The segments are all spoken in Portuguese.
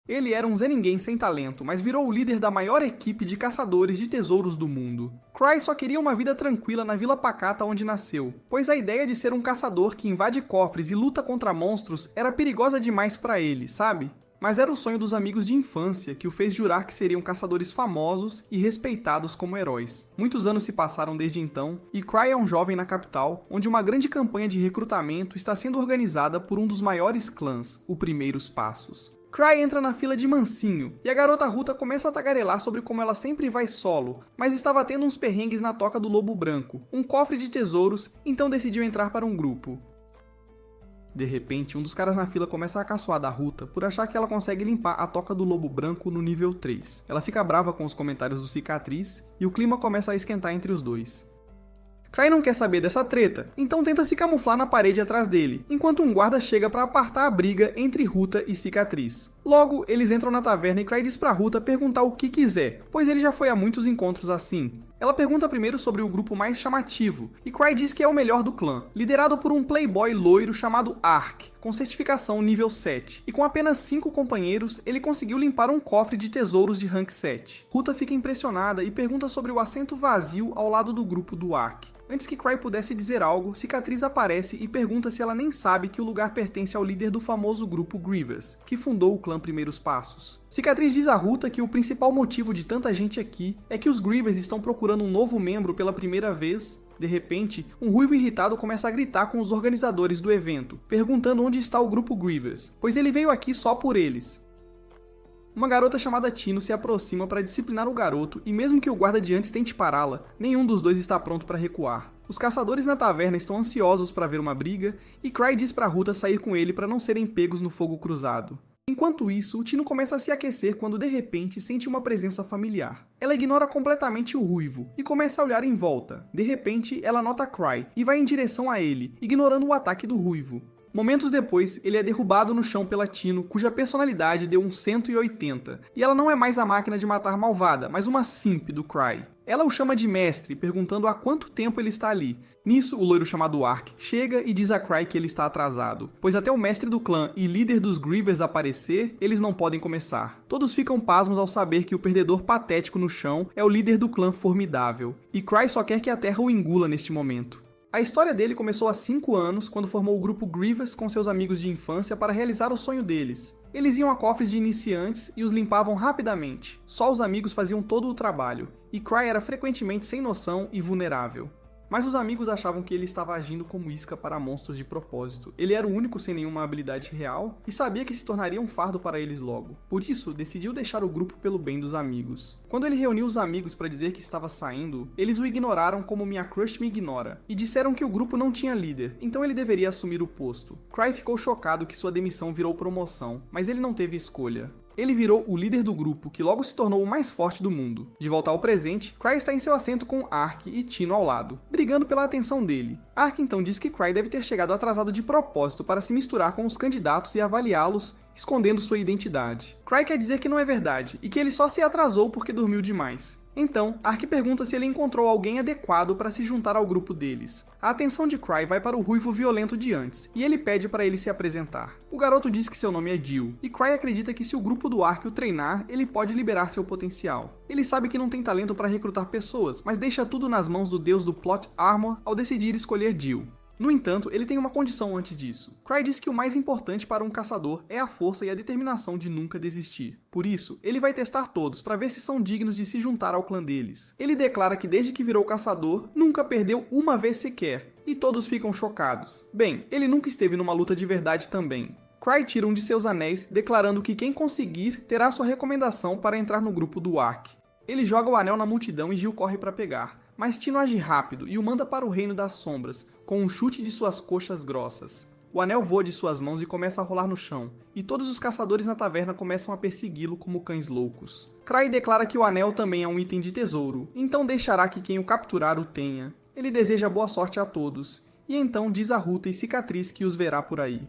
Ele era um Zé Ninguém sem talento, mas virou o líder da maior equipe de caçadores de tesouros do mundo. Cry só queria uma vida tranquila na Vila Pacata onde nasceu, pois a ideia de ser um caçador que invade cofres e luta contra monstros era perigosa demais pra ele, sabe? Mas era o sonho dos amigos de infância que o fez jurar que seriam caçadores famosos e respeitados como heróis. Muitos anos se passaram desde então, e Cry é um jovem na capital, onde uma grande campanha de recrutamento está sendo organizada por um dos maiores clãs, o Primeiros Passos. Cry entra na fila de mansinho, e a garota Ruta começa a tagarelar sobre como ela sempre vai solo, mas estava tendo uns perrengues na Toca do Lobo Branco, um cofre de tesouros, então decidiu entrar para um grupo. De repente, um dos caras na fila começa a caçoar da Ruta por achar que ela consegue limpar a Toca do Lobo Branco no nível 3. Ela fica brava com os comentários do Cicatriz, e o clima começa a esquentar entre os dois. Cry não quer saber dessa treta, então tenta se camuflar na parede atrás dele, enquanto um guarda chega para apartar a briga entre Ruta e Cicatriz. Logo, eles entram na taverna e Cry diz pra Ruta perguntar o que quiser, pois ele já foi a muitos encontros assim. Ela pergunta primeiro sobre o grupo mais chamativo, e Cry diz que é o melhor do clã, liderado por um playboy loiro chamado Ark, com certificação nível 7, e com apenas 5 companheiros, ele conseguiu limpar um cofre de tesouros de rank 7. Ruta fica impressionada e pergunta sobre o assento vazio ao lado do grupo do Ark. Antes que Cry pudesse dizer algo, Cicatriz aparece e pergunta se ela nem sabe que o lugar pertence ao líder do famoso grupo Grievous, que fundou o clã Primeiros Passos. Cicatriz diz a Ruta que o principal motivo de tanta gente aqui é que os Grievous estão procurando um novo membro pela primeira vez. De repente, um ruivo irritado começa a gritar com os organizadores do evento, perguntando onde está o grupo Grievous, pois ele veio aqui só por eles. Uma garota chamada Tino se aproxima para disciplinar o garoto e mesmo que o guarda de antes tente pará-la, nenhum dos dois está pronto para recuar. Os caçadores na taverna estão ansiosos para ver uma briga e Cry diz para Ruta sair com ele para não serem pegos no fogo cruzado. Enquanto isso, o Tino começa a se aquecer quando de repente sente uma presença familiar. Ela ignora completamente o ruivo e começa a olhar em volta. De repente, ela nota Cry e vai em direção a ele, ignorando o ataque do ruivo. Momentos depois, ele é derrubado no chão pela Tino, cuja personalidade deu um 180, e ela não é mais a máquina de matar malvada, mas uma simp do Cry. Ela o chama de mestre, perguntando há quanto tempo ele está ali. Nisso, o loiro chamado Ark chega e diz a Cry que ele está atrasado, pois até o mestre do clã e líder dos Grievous aparecer, eles não podem começar. Todos ficam pasmos ao saber que o perdedor patético no chão é o líder do clã formidável, e Cry só quer que a terra o engula neste momento. A história dele começou há 5 anos, quando formou o grupo Grievous com seus amigos de infância para realizar o sonho deles. Eles iam a cofres de iniciantes e os limpavam rapidamente. Só os amigos faziam todo o trabalho, e Cry era frequentemente sem noção e vulnerável. Mas os amigos achavam que ele estava agindo como isca para monstros de propósito. Ele era o único sem nenhuma habilidade real e sabia que se tornaria um fardo para eles logo. Por isso, decidiu deixar o grupo pelo bem dos amigos. Quando ele reuniu os amigos para dizer que estava saindo, eles o ignoraram como Minha Crush Me Ignora, e disseram que o grupo não tinha líder, então ele deveria assumir o posto. Cry ficou chocado que sua demissão virou promoção, mas ele não teve escolha. Ele virou o líder do grupo, que logo se tornou o mais forte do mundo. De volta ao presente, Cry está em seu assento com Ark e Tino ao lado, brigando pela atenção dele. Ark então diz que Cry deve ter chegado atrasado de propósito para se misturar com os candidatos e avaliá-los, escondendo sua identidade. Cry quer dizer que não é verdade, e que ele só se atrasou porque dormiu demais. Então, Ark pergunta se ele encontrou alguém adequado para se juntar ao grupo deles. A atenção de Cry vai para o ruivo violento de antes, e ele pede para ele se apresentar. O garoto diz que seu nome é Jill, e Cry acredita que se o grupo do Ark o treinar, ele pode liberar seu potencial. Ele sabe que não tem talento para recrutar pessoas, mas deixa tudo nas mãos do deus do Plot Armor ao decidir escolher Jill. No entanto, ele tem uma condição antes disso. Cry diz que o mais importante para um caçador é a força e a determinação de nunca desistir. Por isso, ele vai testar todos para ver se são dignos de se juntar ao clã deles. Ele declara que desde que virou caçador, nunca perdeu uma vez sequer, e todos ficam chocados. Bem, ele nunca esteve numa luta de verdade também. Cry tira um de seus anéis, declarando que quem conseguir terá sua recomendação para entrar no grupo do Ark. Ele joga o anel na multidão e Jill corre para pegar, mas Tino age rápido e o manda para o Reino das Sombras, com um chute de suas coxas grossas. O anel voa de suas mãos e começa a rolar no chão, e todos os caçadores na taverna começam a persegui-lo como cães loucos. Cry declara que o anel também é um item de tesouro, então deixará que quem o capturar o tenha. Ele deseja boa sorte a todos, e então diz a Ruta e Cicatriz que os verá por aí.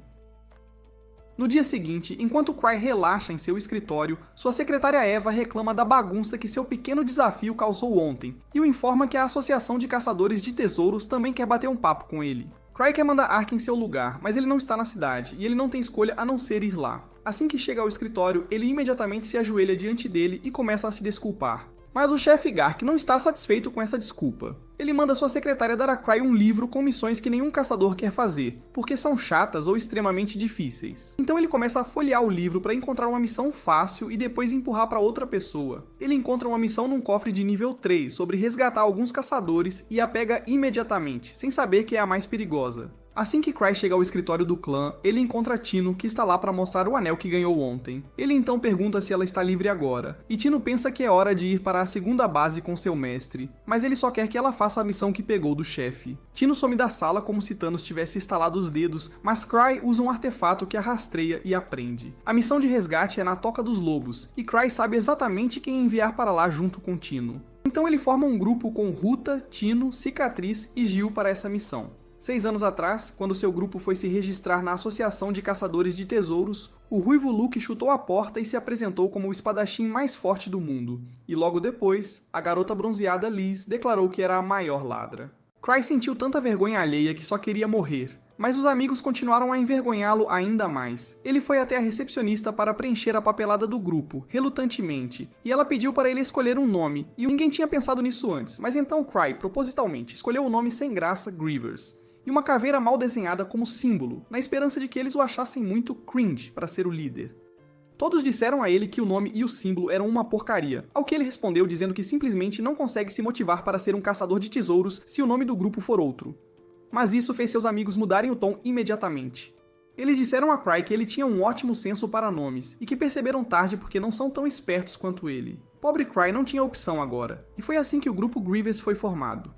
No dia seguinte, enquanto Cry relaxa em seu escritório, sua secretária Eva reclama da bagunça que seu pequeno desafio causou ontem, e o informa que a Associação de Caçadores de Tesouros também quer bater um papo com ele. Cry quer mandar Ark em seu lugar, mas ele não está na cidade, e ele não tem escolha a não ser ir lá. Assim que chega ao escritório, ele imediatamente se ajoelha diante dele e começa a se desculpar. Mas o chefe Gark não está satisfeito com essa desculpa. Ele manda sua secretária dar a Cry um livro com missões que nenhum caçador quer fazer, porque são chatas ou extremamente difíceis. Então ele começa a folhear o livro para encontrar uma missão fácil e depois empurrar para outra pessoa. Ele encontra uma missão num cofre de nível 3 sobre resgatar alguns caçadores e a pega imediatamente, sem saber que é a mais perigosa. Assim que Cry chega ao escritório do clã, ele encontra Tino, que está lá para mostrar o anel que ganhou ontem. Ele então pergunta se ela está livre agora, e Tino pensa que é hora de ir para a segunda base com seu mestre, mas ele só quer que ela faça a missão que pegou do chefe. Tino some da sala como se Thanos tivesse estalado os dedos, mas Cry usa um artefato que a rastreia e a prende. A missão de resgate é na Toca dos Lobos, e Cry sabe exatamente quem enviar para lá junto com Tino. Então ele forma um grupo com Ruta, Tino, Cicatriz e Gil para essa missão. 6 anos atrás, quando seu grupo foi se registrar na Associação de Caçadores de Tesouros, o ruivo Luke chutou a porta e se apresentou como o espadachim mais forte do mundo. E logo depois, a garota bronzeada Liz declarou que era a maior ladra. Cry sentiu tanta vergonha alheia que só queria morrer, mas os amigos continuaram a envergonhá-lo ainda mais. Ele foi até a recepcionista para preencher a papelada do grupo, relutantemente, e ela pediu para ele escolher um nome, e ninguém tinha pensado nisso antes, mas então Cry, propositalmente, escolheu o nome sem graça Grievous, e uma caveira mal desenhada como símbolo, na esperança de que eles o achassem muito cringe para ser o líder. Todos disseram a ele que o nome e o símbolo eram uma porcaria, ao que ele respondeu dizendo que simplesmente não consegue se motivar para ser um caçador de tesouros se o nome do grupo for outro. Mas isso fez seus amigos mudarem o tom imediatamente. Eles disseram a Cry que ele tinha um ótimo senso para nomes, e que perceberam tarde porque não são tão espertos quanto ele. Pobre Cry não tinha opção agora, e foi assim que o grupo Grievous foi formado.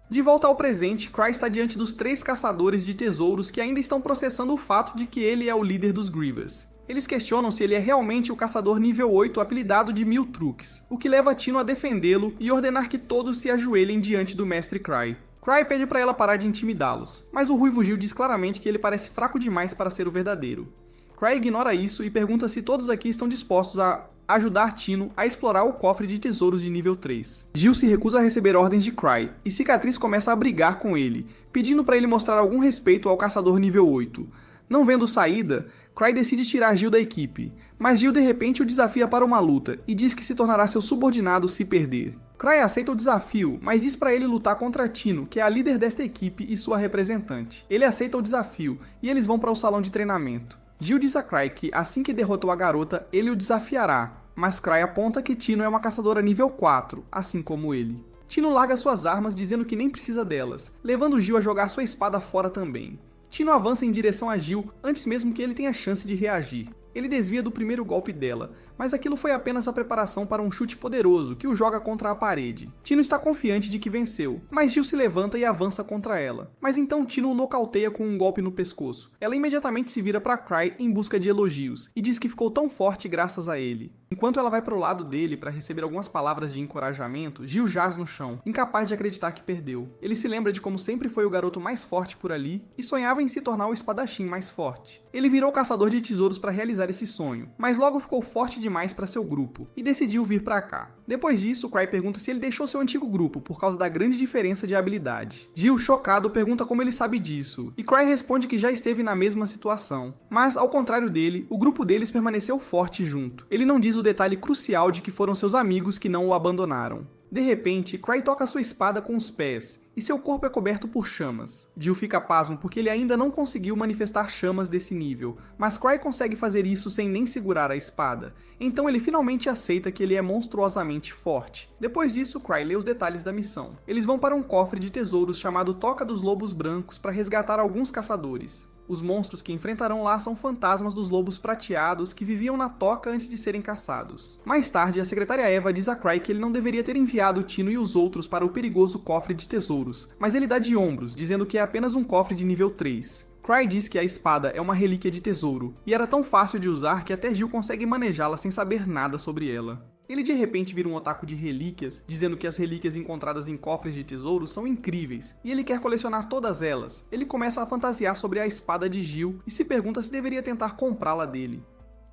De volta ao presente, Cry está diante dos 3 caçadores de tesouros que ainda estão processando o fato de que ele é o líder dos Grievous. Eles questionam se ele é realmente o caçador nível 8 apelidado de 1000 truques, o que leva Tino a defendê-lo e ordenar que todos se ajoelhem diante do mestre Cry. Cry pede para ela parar de intimidá-los, mas o ruivo Gil diz claramente que ele parece fraco demais para ser o verdadeiro. Cry ignora isso e pergunta se todos aqui estão dispostos a ajudar Tino a explorar o cofre de tesouros de nível 3. Gil se recusa a receber ordens de Cry, e Cicatriz começa a brigar com ele, pedindo para ele mostrar algum respeito ao caçador nível 8. Não vendo saída, Cry decide tirar Gil da equipe, mas Gil de repente o desafia para uma luta, e diz que se tornará seu subordinado se perder. Cry aceita o desafio, mas diz para ele lutar contra Tino, que é a líder desta equipe e sua representante. Ele aceita o desafio, e eles vão para o salão de treinamento. Gil diz a Cry que, assim que derrotou a garota, ele o desafiará, mas Cry aponta que Tino é uma caçadora nível 4, assim como ele. Tino larga suas armas dizendo que nem precisa delas, levando Gil a jogar sua espada fora também. Tino avança em direção a Gil antes mesmo que ele tenha chance de reagir. Ele desvia do primeiro golpe dela, mas aquilo foi apenas a preparação para um chute poderoso que o joga contra a parede. Tino está confiante de que venceu, mas Gil se levanta e avança contra ela. Mas então Tino o nocauteia com um golpe no pescoço. Ela imediatamente se vira para Cry em busca de elogios, e diz que ficou tão forte graças a ele. Enquanto ela vai para o lado dele para receber algumas palavras de encorajamento, Gil jaz no chão, incapaz de acreditar que perdeu. Ele se lembra de como sempre foi o garoto mais forte por ali, e sonhava em se tornar o espadachim mais forte. Ele virou caçador de tesouros para realizar esse sonho, mas logo ficou forte demais para seu grupo, e decidiu vir para cá. Depois disso, Cry pergunta se ele deixou seu antigo grupo por causa da grande diferença de habilidade. Gil, chocado, pergunta como ele sabe disso, e Cry responde que já esteve na mesma situação. Mas, ao contrário dele, o grupo deles permaneceu forte junto. Ele não diz o detalhe crucial de que foram seus amigos que não o abandonaram. De repente, Cry toca sua espada com os pés, e seu corpo é coberto por chamas. Gil fica pasmo porque ele ainda não conseguiu manifestar chamas desse nível, mas Cry consegue fazer isso sem nem segurar a espada, então ele finalmente aceita que ele é monstruosamente forte. Depois disso, Cry lê os detalhes da missão. Eles vão para um cofre de tesouros chamado Toca dos Lobos Brancos para resgatar alguns caçadores. Os monstros que enfrentarão lá são fantasmas dos lobos prateados que viviam na toca antes de serem caçados. Mais tarde, a secretária Eva diz a Cry que ele não deveria ter enviado Tino e os outros para o perigoso cofre de tesouros, mas ele dá de ombros, dizendo que é apenas um cofre de nível 3. Cry diz que a espada é uma relíquia de tesouro, e era tão fácil de usar que até Gil consegue manejá-la sem saber nada sobre ela. Ele de repente vira um otaku de relíquias, dizendo que as relíquias encontradas em cofres de tesouros são incríveis, e ele quer colecionar todas elas. Ele começa a fantasiar sobre a espada de Gil e se pergunta se deveria tentar comprá-la dele.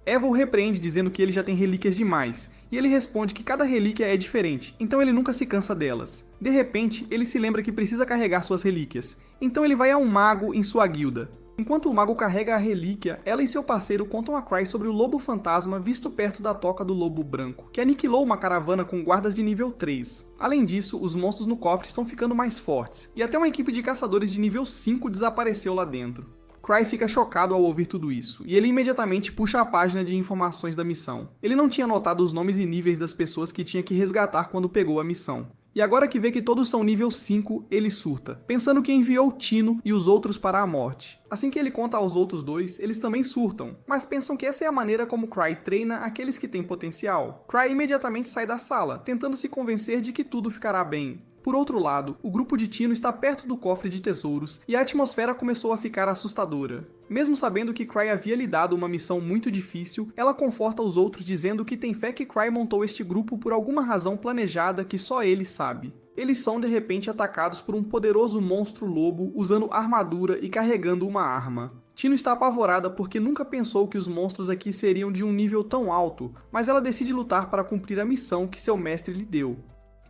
Eva o repreende dizendo que ele já tem relíquias demais, e ele responde que cada relíquia é diferente, então ele nunca se cansa delas. De repente, ele se lembra que precisa carregar suas relíquias, então ele vai a um mago em sua guilda. Enquanto o mago carrega a relíquia, ela e seu parceiro contam a Cry sobre o lobo fantasma visto perto da toca do lobo branco, que aniquilou uma caravana com guardas de nível 3. Além disso, os monstros no cofre estão ficando mais fortes, e até uma equipe de caçadores de nível 5 desapareceu lá dentro. Cry fica chocado ao ouvir tudo isso, e ele imediatamente puxa a página de informações da missão. Ele não tinha notado os nomes e níveis das pessoas que tinha que resgatar quando pegou a missão. E agora que vê que todos são nível 5, ele surta, pensando que enviou Tino e os outros para a morte. Assim que ele conta aos outros dois, eles também surtam, mas pensam que essa é a maneira como Cry treina aqueles que têm potencial. Cry imediatamente sai da sala, tentando se convencer de que tudo ficará bem. Por outro lado, o grupo de Tino está perto do cofre de tesouros e a atmosfera começou a ficar assustadora. Mesmo sabendo que Cry havia lhe dado uma missão muito difícil, ela conforta os outros dizendo que tem fé que Cry montou este grupo por alguma razão planejada que só ele sabe. Eles são de repente atacados por um poderoso monstro lobo usando armadura e carregando uma arma. Tino está apavorada porque nunca pensou que os monstros aqui seriam de um nível tão alto, mas ela decide lutar para cumprir a missão que seu mestre lhe deu.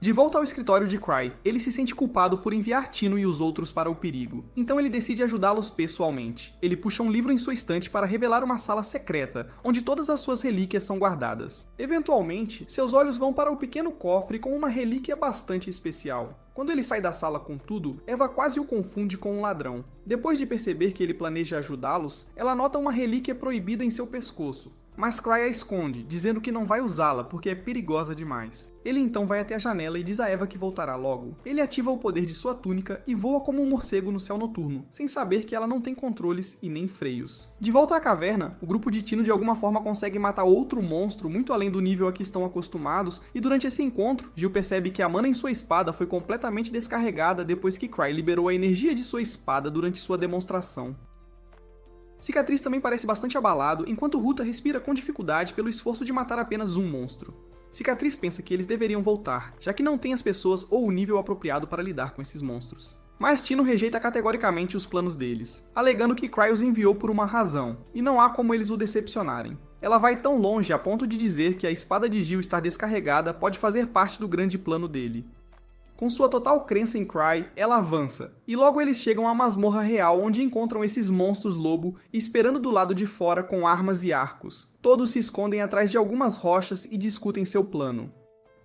De volta ao escritório de Cry, ele se sente culpado por enviar Tino e os outros para o perigo, então ele decide ajudá-los pessoalmente. Ele puxa um livro em sua estante para revelar uma sala secreta, onde todas as suas relíquias são guardadas. Eventualmente, seus olhos vão para o pequeno cofre com uma relíquia bastante especial. Quando ele sai da sala com tudo, Eva quase o confunde com um ladrão. Depois de perceber que ele planeja ajudá-los, ela nota uma relíquia proibida em seu pescoço. Mas Cry a esconde, dizendo que não vai usá-la porque é perigosa demais. Ele então vai até a janela e diz a Eva que voltará logo. Ele ativa o poder de sua túnica e voa como um morcego no céu noturno, sem saber que ela não tem controles e nem freios. De volta à caverna, o grupo de Tino de alguma forma consegue matar outro monstro muito além do nível a que estão acostumados, e durante esse encontro, Jill percebe que a mana em sua espada foi completamente descarregada depois que Cry liberou a energia de sua espada durante sua demonstração. Cicatriz também parece bastante abalado, enquanto Ruta respira com dificuldade pelo esforço de matar apenas um monstro. Cicatriz pensa que eles deveriam voltar, já que não tem as pessoas ou o nível apropriado para lidar com esses monstros. Mas Tino rejeita categoricamente os planos deles, alegando que Cry os enviou por uma razão, e não há como eles o decepcionarem. Ela vai tão longe a ponto de dizer que a espada de Jill estar descarregada pode fazer parte do grande plano dele. Com sua total crença em Cry, ela avança, e logo eles chegam à masmorra real onde encontram esses monstros lobo esperando do lado de fora com armas e arcos. Todos se escondem atrás de algumas rochas e discutem seu plano.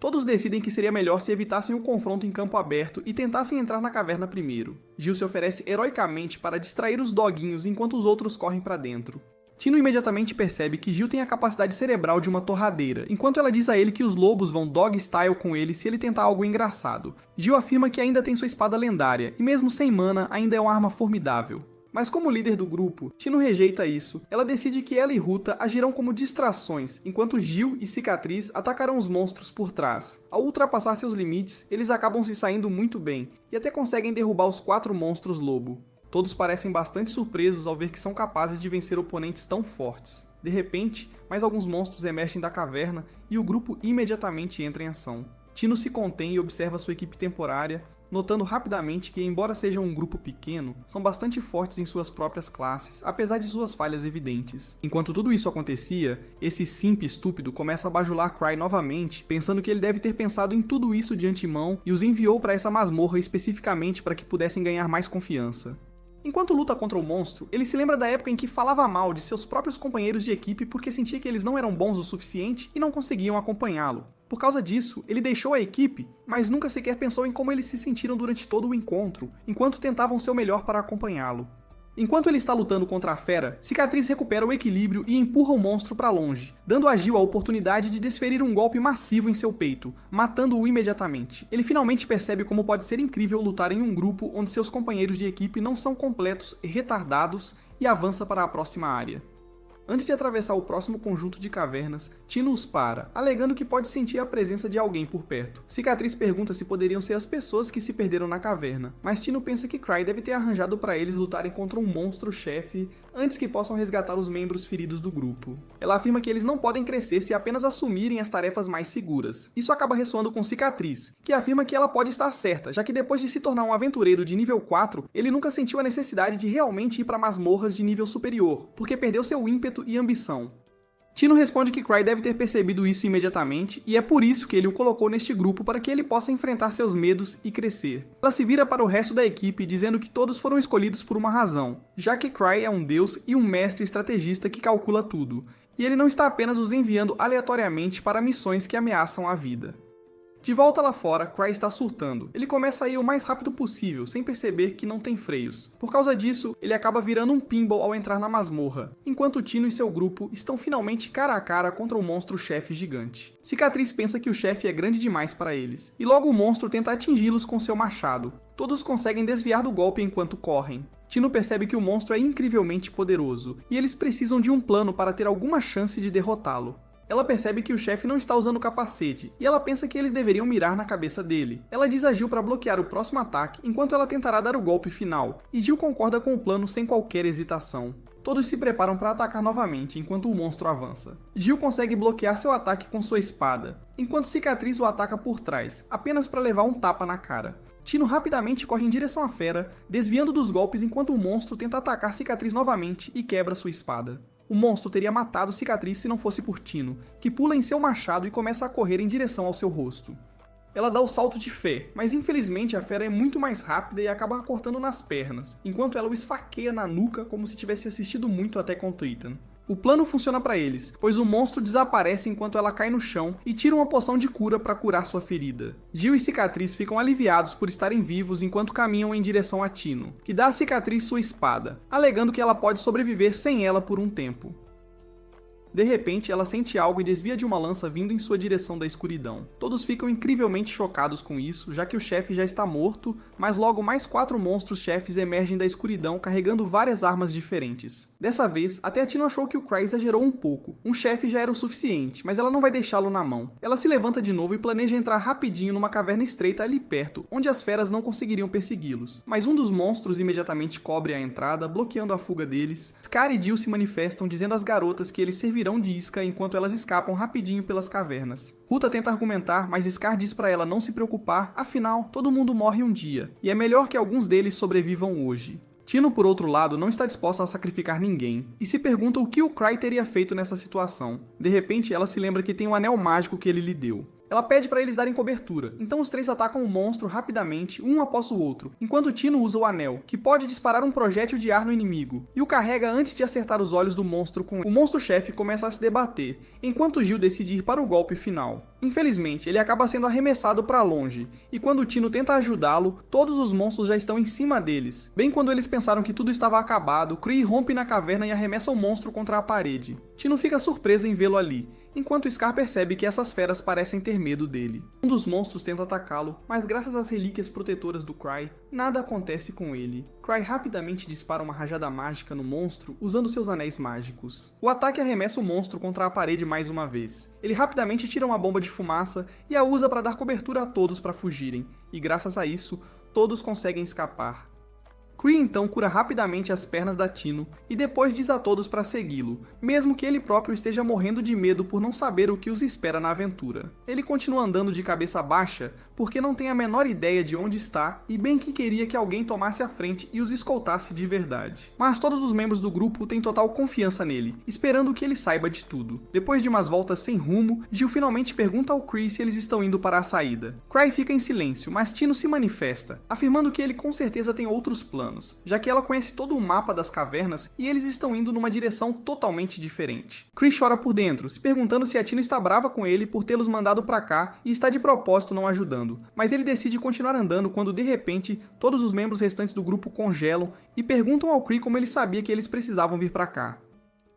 Todos decidem que seria melhor se evitassem o confronto em campo aberto e tentassem entrar na caverna primeiro. Jill se oferece heroicamente para distrair os doguinhos enquanto os outros correm para dentro. Tino imediatamente percebe que Jill tem a capacidade cerebral de uma torradeira, enquanto ela diz a ele que os lobos vão dog-style com ele se ele tentar algo engraçado. Jill afirma que ainda tem sua espada lendária, e mesmo sem mana, ainda é uma arma formidável. Mas como líder do grupo, Tino rejeita isso. Ela decide que ela e Ruta agirão como distrações, enquanto Jill e Cicatriz atacarão os monstros por trás. Ao ultrapassar seus limites, eles acabam se saindo muito bem, e até conseguem derrubar os 4 monstros lobo. Todos parecem bastante surpresos ao ver que são capazes de vencer oponentes tão fortes. De repente, mais alguns monstros emergem da caverna e o grupo imediatamente entra em ação. Tino se contém e observa sua equipe temporária, notando rapidamente que, embora sejam um grupo pequeno, são bastante fortes em suas próprias classes, apesar de suas falhas evidentes. Enquanto tudo isso acontecia, esse simp estúpido começa a bajular Cry novamente, pensando que ele deve ter pensado em tudo isso de antemão e os enviou para essa masmorra especificamente para que pudessem ganhar mais confiança. Enquanto luta contra o monstro, ele se lembra da época em que falava mal de seus próprios companheiros de equipe porque sentia que eles não eram bons o suficiente e não conseguiam acompanhá-lo. Por causa disso, ele deixou a equipe, mas nunca sequer pensou em como eles se sentiram durante todo o encontro, enquanto tentavam seu melhor para acompanhá-lo. Enquanto ele está lutando contra a fera, Cicatriz recupera o equilíbrio e empurra o monstro para longe, dando a Jill a oportunidade de desferir um golpe massivo em seu peito, matando-o imediatamente. Ele finalmente percebe como pode ser incrível lutar em um grupo onde seus companheiros de equipe não são completos e retardados, e avança para a próxima área. Antes de atravessar o próximo conjunto de cavernas, Tino os para, alegando que pode sentir a presença de alguém por perto. Cicatriz pergunta se poderiam ser as pessoas que se perderam na caverna, mas Tino pensa que Cry deve ter arranjado para eles lutarem contra um monstro-chefe antes que possam resgatar os membros feridos do grupo. Ela afirma que eles não podem crescer se apenas assumirem as tarefas mais seguras. Isso acaba ressoando com Cicatriz, que afirma que ela pode estar certa, já que depois de se tornar um aventureiro de nível 4, ele nunca sentiu a necessidade de realmente ir para masmorras de nível superior, porque perdeu seu ímpeto e ambição. Tino responde que Cry deve ter percebido isso imediatamente e é por isso que ele o colocou neste grupo para que ele possa enfrentar seus medos e crescer. Ela se vira para o resto da equipe dizendo que todos foram escolhidos por uma razão, já que Cry é um deus e um mestre estrategista que calcula tudo, e ele não está apenas os enviando aleatoriamente para missões que ameaçam a vida. De volta lá fora, Cry está surtando. Ele começa a ir o mais rápido possível, sem perceber que não tem freios. Por causa disso, ele acaba virando um pinball ao entrar na masmorra, enquanto Tino e seu grupo estão finalmente cara a cara contra o monstro-chefe gigante. Cicatriz pensa que o chefe é grande demais para eles, e logo o monstro tenta atingi-los com seu machado. Todos conseguem desviar do golpe enquanto correm. Tino percebe que o monstro é incrivelmente poderoso, e eles precisam de um plano para ter alguma chance de derrotá-lo. Ela percebe que o chefe não está usando o capacete, e ela pensa que eles deveriam mirar na cabeça dele. Ela diz a Jill para bloquear o próximo ataque, enquanto ela tentará dar o golpe final, e Jill concorda com o plano sem qualquer hesitação. Todos se preparam para atacar novamente, enquanto o monstro avança. Jill consegue bloquear seu ataque com sua espada, enquanto Cicatriz o ataca por trás, apenas para levar um tapa na cara. Tino rapidamente corre em direção à fera, desviando dos golpes enquanto o monstro tenta atacar Cicatriz novamente e quebra sua espada. O monstro teria matado Cicatriz se não fosse por Tino, que pula em seu machado e começa a correr em direção ao seu rosto. Ela dá o salto de fé, mas infelizmente a fera é muito mais rápida e acaba cortando nas pernas, enquanto ela o esfaqueia na nuca como se tivesse assistido muito até com Titan. O plano funciona para eles, pois o monstro desaparece enquanto ela cai no chão e tira uma poção de cura para curar sua ferida. Jill e Cicatriz ficam aliviados por estarem vivos enquanto caminham em direção a Tino, que dá a Cicatriz sua espada, alegando que ela pode sobreviver sem ela por um tempo. De repente, ela sente algo e desvia de uma lança vindo em sua direção da escuridão. Todos ficam incrivelmente chocados com isso, já que o chefe já está morto, mas logo mais 4 monstros-chefes emergem da escuridão carregando várias armas diferentes. Dessa vez, até a Tino achou que o Cry exagerou um pouco. Um chefe já era o suficiente, mas ela não vai deixá-lo na mão. Ela se levanta de novo e planeja entrar rapidinho numa caverna estreita ali perto, onde as feras não conseguiriam persegui-los. Mas um dos monstros imediatamente cobre a entrada, bloqueando a fuga deles. Scar e Jill se manifestam dizendo às garotas que eles servirão de isca enquanto elas escapam rapidinho pelas cavernas. Ruta tenta argumentar, mas Scar diz pra ela não se preocupar, afinal, todo mundo morre um dia, e é melhor que alguns deles sobrevivam hoje. Tino, por outro lado, não está disposta a sacrificar ninguém, e se pergunta o que o Cry teria feito nessa situação. De repente, ela se lembra que tem um anel mágico que ele lhe deu. Ela pede para eles darem cobertura, então os 3 atacam o monstro rapidamente, um após o outro, enquanto Tino usa o anel, que pode disparar um projétil de ar no inimigo, e o carrega antes de acertar os olhos do monstro com ele. O monstro-chefe começa a se debater, enquanto Jill decide ir para o golpe final. Infelizmente, ele acaba sendo arremessado para longe, e quando Tino tenta ajudá-lo, todos os monstros já estão em cima deles. Bem quando eles pensaram que tudo estava acabado, Kree rompe na caverna e arremessa o monstro contra a parede. Tino fica surpresa em vê-lo ali, enquanto Scar percebe que essas feras parecem ter medo dele. Um dos monstros tenta atacá-lo, mas graças às relíquias protetoras do Cry, nada acontece com ele. Cry rapidamente dispara uma rajada mágica no monstro usando seus anéis mágicos. O ataque arremessa o monstro contra a parede mais uma vez. Ele rapidamente tira uma bomba de fumaça e a usa para dar cobertura a todos para fugirem, e graças a isso, todos conseguem escapar. Kree então cura rapidamente as pernas da Tino e depois diz a todos para segui-lo, mesmo que ele próprio esteja morrendo de medo por não saber o que os espera na aventura. Ele continua andando de cabeça baixa porque não tem a menor ideia de onde está e bem que queria que alguém tomasse a frente e os escoltasse de verdade. Mas todos os membros do grupo têm total confiança nele, esperando que ele saiba de tudo. Depois de umas voltas sem rumo, Jill finalmente pergunta ao Kree se eles estão indo para a saída. Cry fica em silêncio, mas Tino se manifesta, afirmando que ele com certeza tem outros planos, já que ela conhece todo o mapa das cavernas e eles estão indo numa direção totalmente diferente. Kree chora por dentro, se perguntando se a Tino está brava com ele por tê-los mandado pra cá e está de propósito não ajudando, mas ele decide continuar andando quando de repente todos os membros restantes do grupo congelam e perguntam ao Kree como ele sabia que eles precisavam vir pra cá.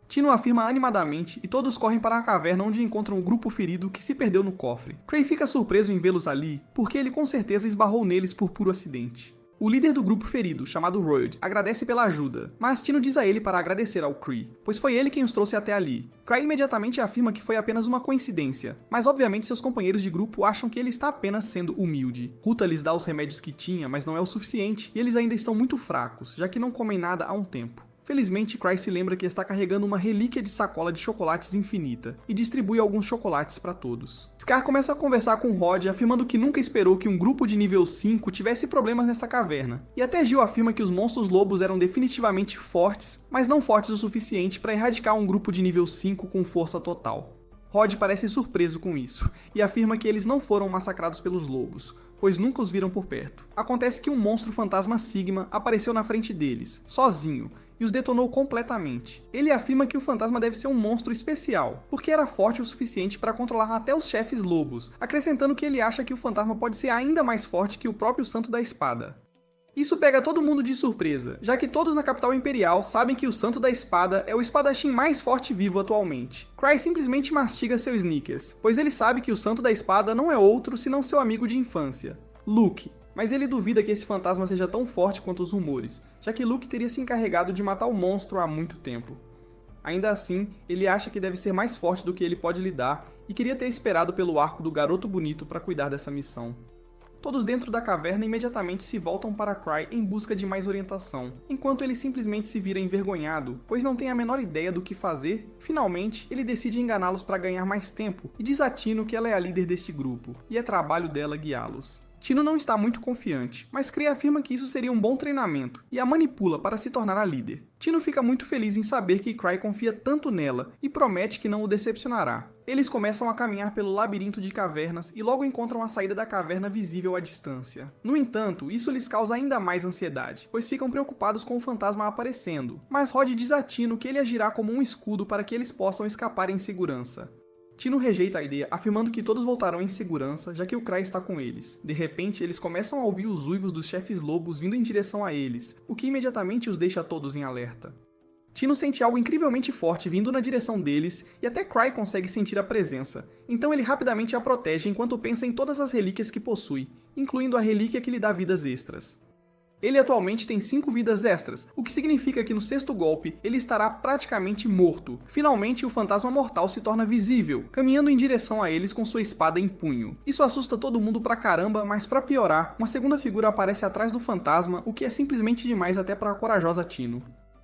Tino afirma animadamente e todos correm para a caverna onde encontram o grupo ferido que se perdeu no cofre. Cray fica surpreso em vê-los ali porque ele com certeza esbarrou neles por puro acidente. O líder do grupo ferido, chamado Royd, agradece pela ajuda, mas Tino diz a ele para agradecer ao Kree, pois foi ele quem os trouxe até ali. Cry imediatamente afirma que foi apenas uma coincidência, mas obviamente seus companheiros de grupo acham que ele está apenas sendo humilde. Ruta lhes dá os remédios que tinha, mas não é o suficiente, e eles ainda estão muito fracos, já que não comem nada há um tempo. Felizmente, Cry se lembra que está carregando uma relíquia de sacola de chocolates infinita e distribui alguns chocolates para todos. Scar começa a conversar com Rod, afirmando que nunca esperou que um grupo de nível 5 tivesse problemas nesta caverna. E até Jill afirma que os monstros lobos eram definitivamente fortes, mas não fortes o suficiente para erradicar um grupo de nível 5 com força total. Rod parece surpreso com isso, e afirma que eles não foram massacrados pelos lobos, pois nunca os viram por perto. Acontece que um monstro fantasma Sigma apareceu na frente deles, sozinho, e os detonou completamente. Ele afirma que o fantasma deve ser um monstro especial, porque era forte o suficiente para controlar até os chefes lobos, acrescentando que ele acha que o fantasma pode ser ainda mais forte que o próprio Santo da Espada. Isso pega todo mundo de surpresa, já que todos na capital imperial sabem que o Santo da Espada é o espadachim mais forte vivo atualmente. Cry simplesmente mastiga seu Snickers, pois ele sabe que o Santo da Espada não é outro senão seu amigo de infância, Luke. Mas ele duvida que esse fantasma seja tão forte quanto os rumores, já que Luke teria se encarregado de matar o monstro há muito tempo. Ainda assim, ele acha que deve ser mais forte do que ele pode lidar e queria ter esperado pelo arco do Garoto Bonito para cuidar dessa missão. Todos dentro da caverna imediatamente se voltam para Cry em busca de mais orientação, enquanto ele simplesmente se vira envergonhado, pois não tem a menor ideia do que fazer. Finalmente, ele decide enganá-los para ganhar mais tempo e diz a Tino que ela é a líder deste grupo, e é trabalho dela guiá-los. Tino não está muito confiante, mas Cree afirma que isso seria um bom treinamento e a manipula para se tornar a líder. Tino fica muito feliz em saber que Cry confia tanto nela e promete que não o decepcionará. Eles começam a caminhar pelo labirinto de cavernas e logo encontram a saída da caverna visível à distância. No entanto, isso lhes causa ainda mais ansiedade, pois ficam preocupados com o fantasma aparecendo, mas Rod diz a Tino que ele agirá como um escudo para que eles possam escapar em segurança. Tino rejeita a ideia, afirmando que todos voltarão em segurança, já que o Cry está com eles. De repente, eles começam a ouvir os uivos dos chefes lobos vindo em direção a eles, o que imediatamente os deixa todos em alerta. Tino sente algo incrivelmente forte vindo na direção deles, e até Cry consegue sentir a presença, então ele rapidamente a protege enquanto pensa em todas as relíquias que possui, incluindo a relíquia que lhe dá vidas extras. Ele atualmente tem 5 vidas extras, o que significa que no 6º golpe ele estará praticamente morto. Finalmente, o fantasma mortal se torna visível, caminhando em direção a eles com sua espada em punho. Isso assusta todo mundo pra caramba, mas pra piorar, uma segunda figura aparece atrás do fantasma, o que é simplesmente demais até pra corajosa Tino.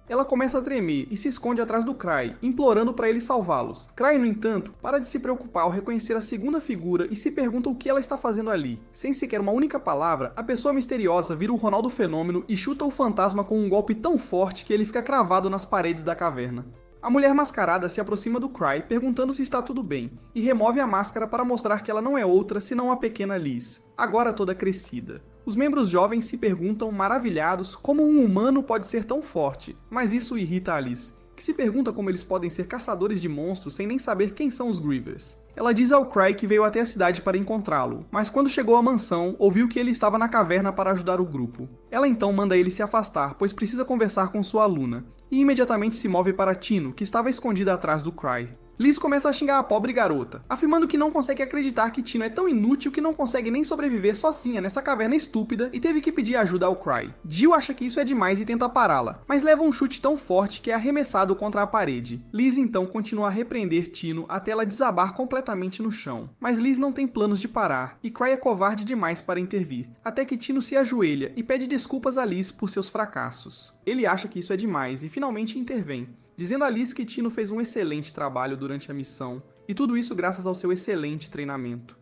Ela começa a tremer e se esconde atrás do Cry, implorando para ele salvá-los. Cry, no entanto, para de se preocupar ao reconhecer a segunda figura e se pergunta o que ela está fazendo ali. Sem sequer uma única palavra, a pessoa misteriosa vira o Ronaldo Fenômeno e chuta o fantasma com um golpe tão forte que ele fica cravado nas paredes da caverna. A mulher mascarada se aproxima do Cry, perguntando se está tudo bem, e remove a máscara para mostrar que ela não é outra senão a pequena Liz, agora toda crescida. Os membros jovens se perguntam, maravilhados, como um humano pode ser tão forte, mas isso irrita a Liz, que se pergunta como eles podem ser caçadores de monstros sem nem saber quem são os Grievers. Ela diz ao Cry que veio até a cidade para encontrá-lo, mas quando chegou à mansão, ouviu que ele estava na caverna para ajudar o grupo. Ela então manda ele se afastar, pois precisa conversar com sua aluna, e imediatamente se move para Tino, que estava escondida atrás do Cry. Liz começa a xingar a pobre garota, afirmando que não consegue acreditar que Tino é tão inútil que não consegue nem sobreviver sozinha nessa caverna estúpida e teve que pedir ajuda ao Cry. Jill acha que isso é demais e tenta pará-la, mas leva um chute tão forte que é arremessado contra a parede. Liz então continua a repreender Tino até ela desabar completamente no chão. Mas Liz não tem planos de parar, e Cry é covarde demais para intervir, até que Tino se ajoelha e pede desculpas a Liz por seus fracassos. Ele acha que isso é demais e finalmente intervém, dizendo a Liz que Tino fez um excelente trabalho durante a missão, e tudo isso graças ao seu excelente treinamento.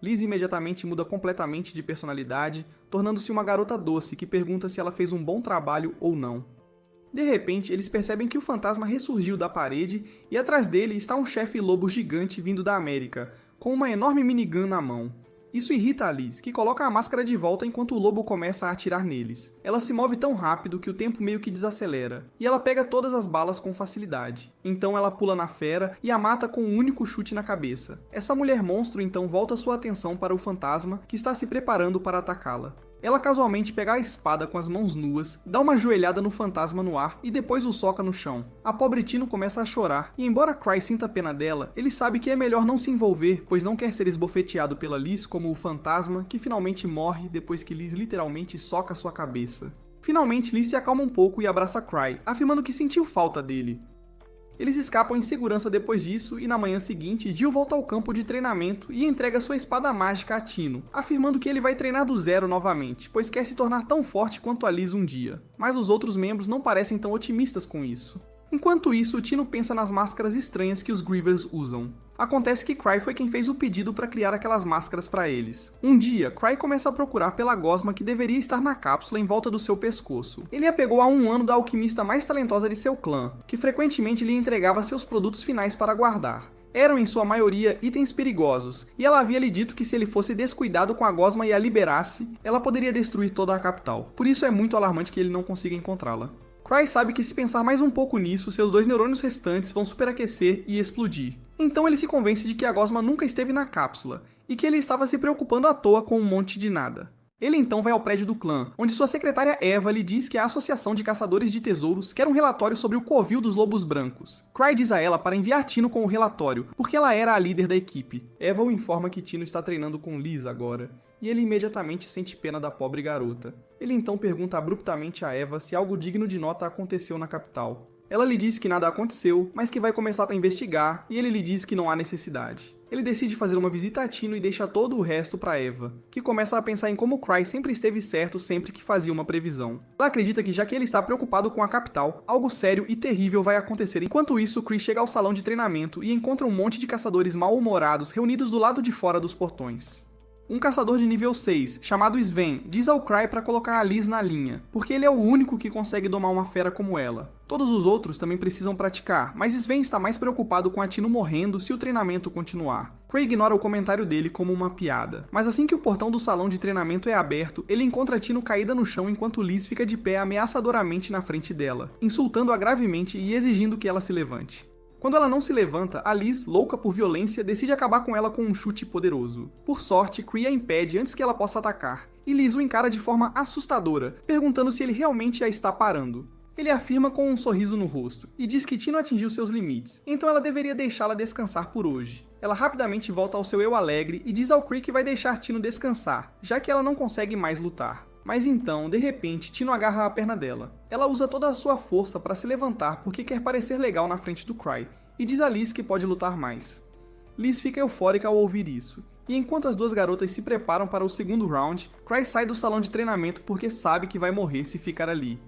Liz imediatamente muda completamente de personalidade, tornando-se uma garota doce que pergunta se ela fez um bom trabalho ou não. De repente, eles percebem que o fantasma ressurgiu da parede e atrás dele está um chefe lobo gigante vindo da América, com uma enorme minigun na mão. Isso irrita a Liz, que coloca a máscara de volta enquanto o lobo começa a atirar neles. Ela se move tão rápido que o tempo meio que desacelera, e ela pega todas as balas com facilidade. Então ela pula na fera e a mata com um único chute na cabeça. Essa mulher monstro então volta sua atenção para o fantasma, que está se preparando para atacá-la. Ela casualmente pega a espada com as mãos nuas, dá uma joelhada no fantasma no ar e depois o soca no chão. A pobre Tino começa a chorar, e embora Cry sinta pena dela, ele sabe que é melhor não se envolver, pois não quer ser esbofeteado pela Liz como o fantasma, que finalmente morre depois que Liz literalmente soca sua cabeça. Finalmente Liz se acalma um pouco e abraça Cry, afirmando que sentiu falta dele. Eles escapam em segurança depois disso e na manhã seguinte, Jill volta ao campo de treinamento e entrega sua espada mágica a Tino, afirmando que ele vai treinar do zero novamente, pois quer se tornar tão forte quanto a Liz um dia. Mas os outros membros não parecem tão otimistas com isso. Enquanto isso, Tino pensa nas máscaras estranhas que os Grievers usam. Acontece que Cry foi quem fez o pedido para criar aquelas máscaras para eles. Um dia, Cry começa a procurar pela gosma que deveria estar na cápsula em volta do seu pescoço. Ele a pegou há um ano da alquimista mais talentosa de seu clã, que frequentemente lhe entregava seus produtos finais para guardar. Eram em sua maioria itens perigosos, e ela havia lhe dito que se ele fosse descuidado com a gosma e a liberasse, ela poderia destruir toda a capital. Por isso é muito alarmante que ele não consiga encontrá-la. Cry sabe que se pensar mais um pouco nisso, seus 2 neurônios restantes vão superaquecer e explodir. Então ele se convence de que a gosma nunca esteve na cápsula, e que ele estava se preocupando à toa com um monte de nada. Ele então vai ao prédio do clã, onde sua secretária Eva lhe diz que a Associação de Caçadores de Tesouros quer um relatório sobre o covil dos lobos brancos. Cry diz a ela para enviar Tino com o relatório, porque ela era a líder da equipe. Eva o informa que Tino está treinando com Liz agora, e ele imediatamente sente pena da pobre garota. Ele então pergunta abruptamente a Eva se algo digno de nota aconteceu na capital. Ela lhe diz que nada aconteceu, mas que vai começar a investigar, e ele lhe diz que não há necessidade. Ele decide fazer uma visita a Tino e deixa todo o resto para Eva, que começa a pensar em como Cry sempre esteve certo sempre que fazia uma previsão. Ela acredita que já que ele está preocupado com a capital, algo sério e terrível vai acontecer. Enquanto isso, Cry chega ao salão de treinamento e encontra um monte de caçadores mal-humorados reunidos do lado de fora dos portões. Um caçador de nível 6, chamado Sven, diz ao Cry para colocar a Liz na linha, porque ele é o único que consegue domar uma fera como ela. Todos os outros também precisam praticar, mas Sven está mais preocupado com a Tino morrendo se o treinamento continuar. Cry ignora o comentário dele como uma piada, mas assim que o portão do salão de treinamento é aberto, ele encontra a Tino caída no chão enquanto Liz fica de pé ameaçadoramente na frente dela, insultando-a gravemente e exigindo que ela se levante. Quando ela não se levanta, a Liz, louca por violência, decide acabar com ela com um chute poderoso. Por sorte, Cry a impede antes que ela possa atacar, e Liz o encara de forma assustadora, perguntando se ele realmente a está parando. Ele afirma com um sorriso no rosto, e diz que Tino atingiu seus limites, então ela deveria deixá-la descansar por hoje. Ela rapidamente volta ao seu eu alegre e diz ao Cry que vai deixar Tino descansar, já que ela não consegue mais lutar. Mas então, de repente, Tino agarra a perna dela. Ela usa toda a sua força para se levantar porque quer parecer legal na frente do Cry, e diz a Liz que pode lutar mais. Liz fica eufórica ao ouvir isso, e enquanto as duas garotas se preparam para o segundo round, Cry sai do salão de treinamento porque sabe que vai morrer se ficar ali.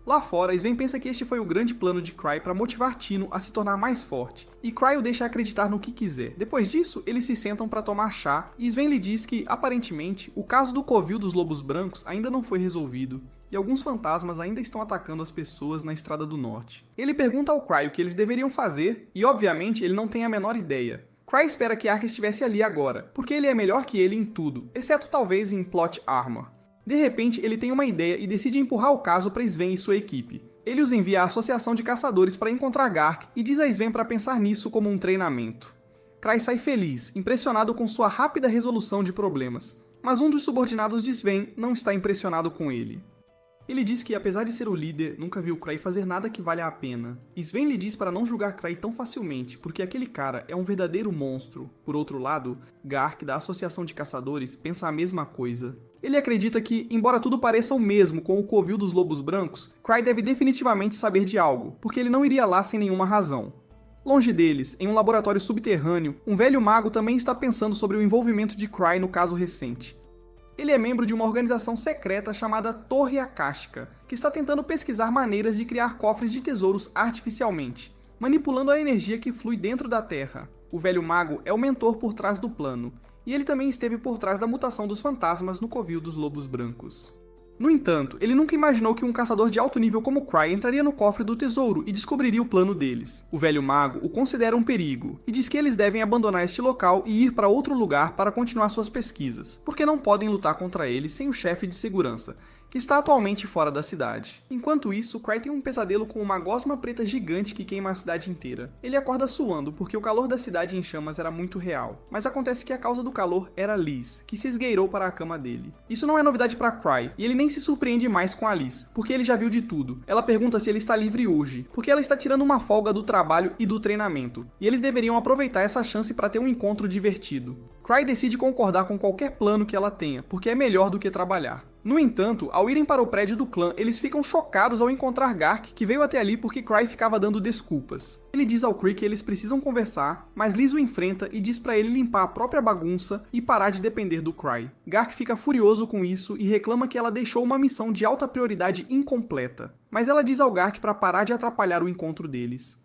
Lá fora, Sven pensa que este foi o grande plano de Cry para motivar Tino a se tornar mais forte, e Cry o deixa acreditar no que quiser. Depois disso, eles se sentam para tomar chá, e Sven lhe diz que, aparentemente, o caso do covil dos lobos brancos ainda não foi resolvido, e alguns fantasmas ainda estão atacando as pessoas na Estrada do Norte. Ele pergunta ao Cry o que eles deveriam fazer, e obviamente ele não tem a menor ideia. Cry espera que Ark estivesse ali agora, porque ele é melhor que ele em tudo, exceto talvez em plot armor. De repente, ele tem uma ideia e decide empurrar o caso para Sven e sua equipe. Ele os envia à Associação de Caçadores para encontrar Gark e diz a Sven para pensar nisso como um treinamento. Cry sai feliz, impressionado com sua rápida resolução de problemas, mas um dos subordinados de Sven não está impressionado com ele. Ele diz que, apesar de ser o líder, nunca viu Cry fazer nada que valha a pena. Sven lhe diz para não julgar Cry tão facilmente, porque aquele cara é um verdadeiro monstro. Por outro lado, Gark, da Associação de Caçadores, pensa a mesma coisa. Ele acredita que, embora tudo pareça o mesmo com o covil dos lobos brancos, Cry deve definitivamente saber de algo, porque ele não iria lá sem nenhuma razão. Longe deles, em um laboratório subterrâneo, um velho mago também está pensando sobre o envolvimento de Cry no caso recente. Ele é membro de uma organização secreta chamada Torre Akáshica, que está tentando pesquisar maneiras de criar cofres de tesouros artificialmente, manipulando a energia que flui dentro da Terra. O velho mago é o mentor por trás do plano, e ele também esteve por trás da mutação dos fantasmas no covil dos lobos brancos. No entanto, ele nunca imaginou que um caçador de alto nível como Cry entraria no cofre do tesouro e descobriria o plano deles. O velho mago o considera um perigo, e diz que eles devem abandonar este local e ir para outro lugar para continuar suas pesquisas, porque não podem lutar contra ele sem o chefe de segurança, que está atualmente fora da cidade. Enquanto isso, Cry tem um pesadelo com uma gosma preta gigante que queima a cidade inteira. Ele acorda suando porque o calor da cidade em chamas era muito real, mas acontece que a causa do calor era Liz, que se esgueirou para a cama dele. Isso não é novidade para Cry, e ele nem se surpreende mais com a Liz, porque ele já viu de tudo. Ela pergunta se ele está livre hoje, porque ela está tirando uma folga do trabalho e do treinamento, e eles deveriam aproveitar essa chance para ter um encontro divertido. Cry decide concordar com qualquer plano que ela tenha, porque é melhor do que trabalhar. No entanto, ao irem para o prédio do clã, eles ficam chocados ao encontrar Gark, que veio até ali porque Cry ficava dando desculpas. Ele diz ao Kree que eles precisam conversar, mas Liz o enfrenta e diz para ele limpar a própria bagunça e parar de depender do Cry. Gark fica furioso com isso e reclama que ela deixou uma missão de alta prioridade incompleta, mas ela diz ao Gark para parar de atrapalhar o encontro deles.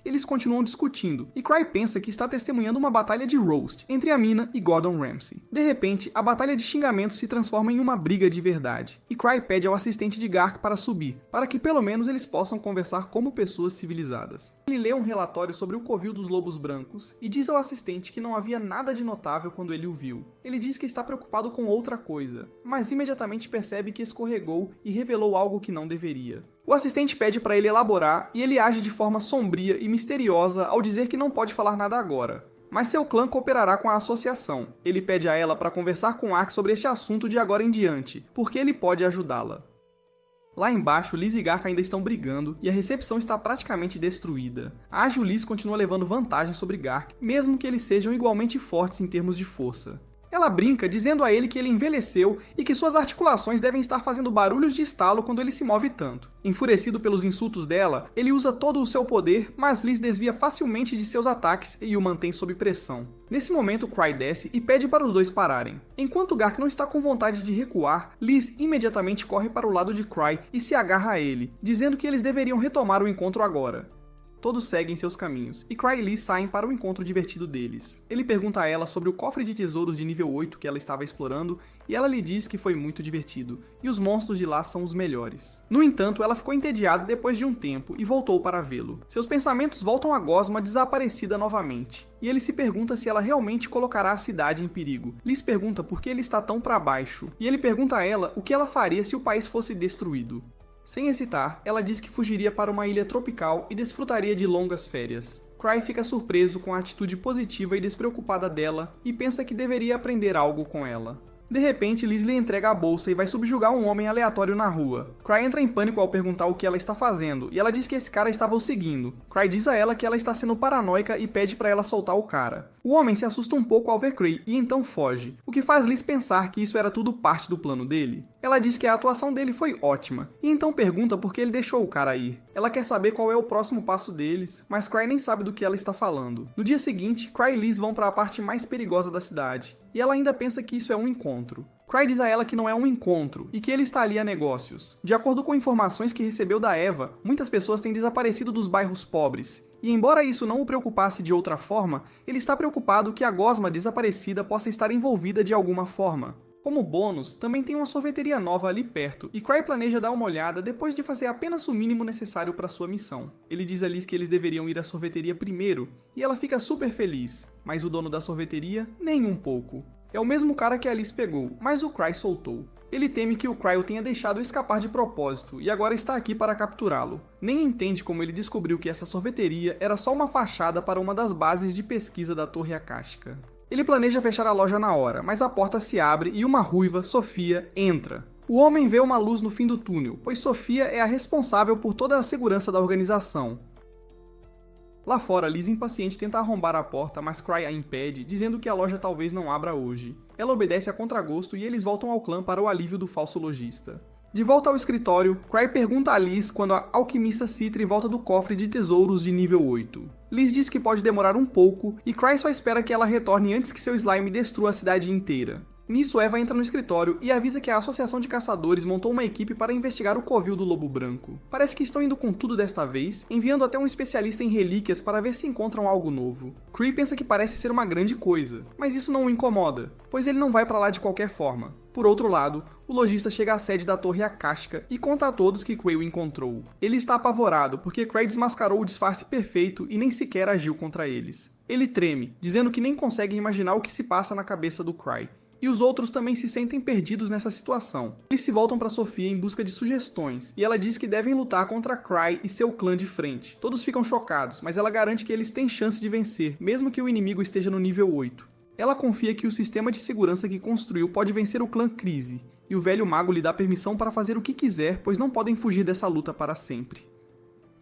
Eles continuam discutindo, e Cry pensa que está testemunhando uma batalha de roast entre Amina e Gordon Ramsay. De repente, a batalha de xingamentos se transforma em uma briga de verdade, e Cry pede ao assistente de Gark para subir, para que pelo menos eles possam conversar como pessoas civilizadas. Ele lê um relatório sobre o covil dos lobos brancos, e diz ao assistente que não havia nada de notável quando ele o viu. Ele diz que está preocupado com outra coisa, mas imediatamente percebe que escorregou e revelou algo que não deveria. O assistente pede para ele elaborar e ele age de forma sombria e misteriosa ao dizer que não pode falar nada agora. Mas seu clã cooperará com a associação. Ele pede a ela para conversar com Ark sobre este assunto de agora em diante, porque ele pode ajudá-la. Lá embaixo, Liz e Gark ainda estão brigando e a recepção está praticamente destruída. A ágil Liz continua levando vantagem sobre Gark, mesmo que eles sejam igualmente fortes em termos de força. Ela brinca dizendo a ele que ele envelheceu e que suas articulações devem estar fazendo barulhos de estalo quando ele se move tanto. Enfurecido pelos insultos dela, ele usa todo o seu poder, mas Liz desvia facilmente de seus ataques e o mantém sob pressão. Nesse momento, Cry desce e pede para os dois pararem. Enquanto Gark não está com vontade de recuar, Liz imediatamente corre para o lado de Cry e se agarra a ele, dizendo que eles deveriam retomar o encontro agora. Todos seguem seus caminhos, e Cry e Liz saem para o encontro divertido deles. Ele pergunta a ela sobre o cofre de tesouros de nível 8 que ela estava explorando, e ela lhe diz que foi muito divertido, e os monstros de lá são os melhores. No entanto, ela ficou entediada depois de um tempo e voltou para vê-lo. Seus pensamentos voltam a Gosma desaparecida novamente, e ele se pergunta se ela realmente colocará a cidade em perigo. Liz pergunta por que ele está tão para baixo, e ele pergunta a ela o que ela faria se o país fosse destruído. Sem hesitar, ela diz que fugiria para uma ilha tropical e desfrutaria de longas férias. Cry fica surpreso com a atitude positiva e despreocupada dela e pensa que deveria aprender algo com ela. De repente, Liz lhe entrega a bolsa e vai subjugar um homem aleatório na rua. Cry entra em pânico ao perguntar o que ela está fazendo, e ela diz que esse cara estava o seguindo. Cry diz a ela que ela está sendo paranoica e pede para ela soltar o cara. O homem se assusta um pouco ao ver Cry e então foge, o que faz Liz pensar que isso era tudo parte do plano dele. Ela diz que a atuação dele foi ótima, e então pergunta por que ele deixou o cara ir. Ela quer saber qual é o próximo passo deles, mas Cry nem sabe do que ela está falando. No dia seguinte, Cry e Liz vão para a parte mais perigosa da cidade, e ela ainda pensa que isso é um encontro. Cry diz a ela que não é um encontro, e que ele está ali a negócios. De acordo com informações que recebeu da Eva, muitas pessoas têm desaparecido dos bairros pobres, e embora isso não o preocupasse de outra forma, ele está preocupado que a Gosma desaparecida possa estar envolvida de alguma forma. Como bônus, também tem uma sorveteria nova ali perto, e Cry planeja dar uma olhada depois de fazer apenas o mínimo necessário para sua missão. Ele diz a Liz que eles deveriam ir à sorveteria primeiro, e ela fica super feliz, mas o dono da sorveteria, nem um pouco. É o mesmo cara que a Liz pegou, mas o Cry soltou. Ele teme que o Cry o tenha deixado escapar de propósito, e agora está aqui para capturá-lo. Nem entende como ele descobriu que essa sorveteria era só uma fachada para uma das bases de pesquisa da Torre Akáshica. Ele planeja fechar a loja na hora, mas a porta se abre e uma ruiva, Sofia, entra. O homem vê uma luz no fim do túnel, pois Sofia é a responsável por toda a segurança da organização. Lá fora, Liz impaciente tenta arrombar a porta, mas Cry a impede, dizendo que a loja talvez não abra hoje. Ela obedece a contragosto e eles voltam ao clã para o alívio do falso lojista. De volta ao escritório, Cry pergunta a Liz quando a alquimista Citri volta do cofre de tesouros de nível 8. Liz diz que pode demorar um pouco, e Cry só espera que ela retorne antes que seu slime destrua a cidade inteira. Nisso, Eva entra no escritório e avisa que a Associação de Caçadores montou uma equipe para investigar o covil do Lobo Branco. Parece que estão indo com tudo desta vez, enviando até um especialista em relíquias para ver se encontram algo novo. Kree pensa que parece ser uma grande coisa, mas isso não o incomoda, pois ele não vai para lá de qualquer forma. Por outro lado, o lojista chega à sede da Torre Akáshica e conta a todos que Cray o encontrou. Ele está apavorado porque Cray desmascarou o disfarce perfeito e nem sequer agiu contra eles. Ele treme, dizendo que nem consegue imaginar o que se passa na cabeça do Cray. E os outros também se sentem perdidos nessa situação. Eles se voltam para Sofia em busca de sugestões, e ela diz que devem lutar contra Cry e seu clã de frente. Todos ficam chocados, mas ela garante que eles têm chance de vencer, mesmo que o inimigo esteja no nível 8. Ela confia que o sistema de segurança que construiu pode vencer o clã Crise, e o velho mago lhe dá permissão para fazer o que quiser, pois não podem fugir dessa luta para sempre.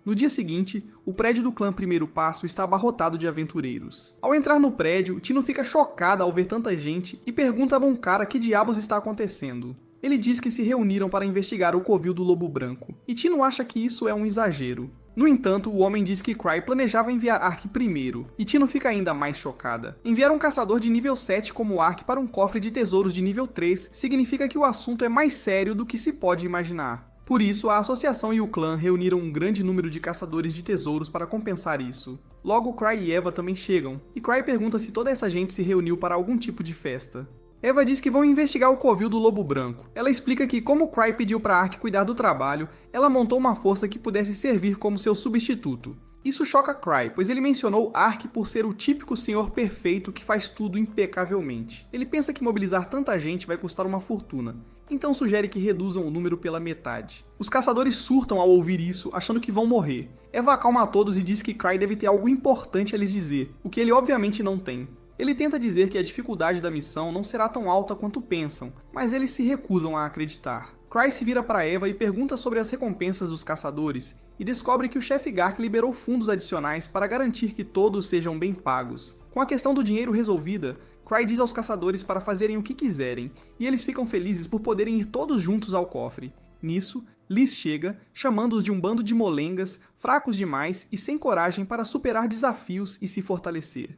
No dia seguinte, o prédio do clã Primeiro Passo está abarrotado de aventureiros. Ao entrar no prédio, Tino fica chocada ao ver tanta gente e pergunta a Bon Cara que diabos está acontecendo. Ele diz que se reuniram para investigar o covil do Lobo Branco, e Tino acha que isso é um exagero. No entanto, o homem diz que Cry planejava enviar Ark primeiro, e Tino fica ainda mais chocada. Enviar um caçador de nível 7 como Ark para um cofre de tesouros de nível 3 significa que o assunto é mais sério do que se pode imaginar. Por isso, a associação e o clã reuniram um grande número de caçadores de tesouros para compensar isso. Logo, Cry e Eva também chegam, e Cry pergunta se toda essa gente se reuniu para algum tipo de festa. Eva diz que vão investigar o covil do Lobo Branco. Ela explica que, como Cry pediu para Ark cuidar do trabalho, ela montou uma força que pudesse servir como seu substituto. Isso choca Cry, pois ele mencionou Ark por ser o típico senhor perfeito que faz tudo impecavelmente. Ele pensa que mobilizar tanta gente vai custar uma fortuna, então sugere que reduzam o número pela metade. Os caçadores surtam ao ouvir isso, achando que vão morrer. Eva acalma a todos e diz que Cry deve ter algo importante a lhes dizer, o que ele obviamente não tem. Ele tenta dizer que a dificuldade da missão não será tão alta quanto pensam, mas eles se recusam a acreditar. Cry se vira para Eva e pergunta sobre as recompensas dos caçadores, e descobre que o chefe Gark liberou fundos adicionais para garantir que todos sejam bem pagos. Com a questão do dinheiro resolvida, Cry diz aos caçadores para fazerem o que quiserem, e eles ficam felizes por poderem ir todos juntos ao cofre. Nisso, Liz chega, chamando-os de um bando de molengas, fracos demais e sem coragem para superar desafios e se fortalecer.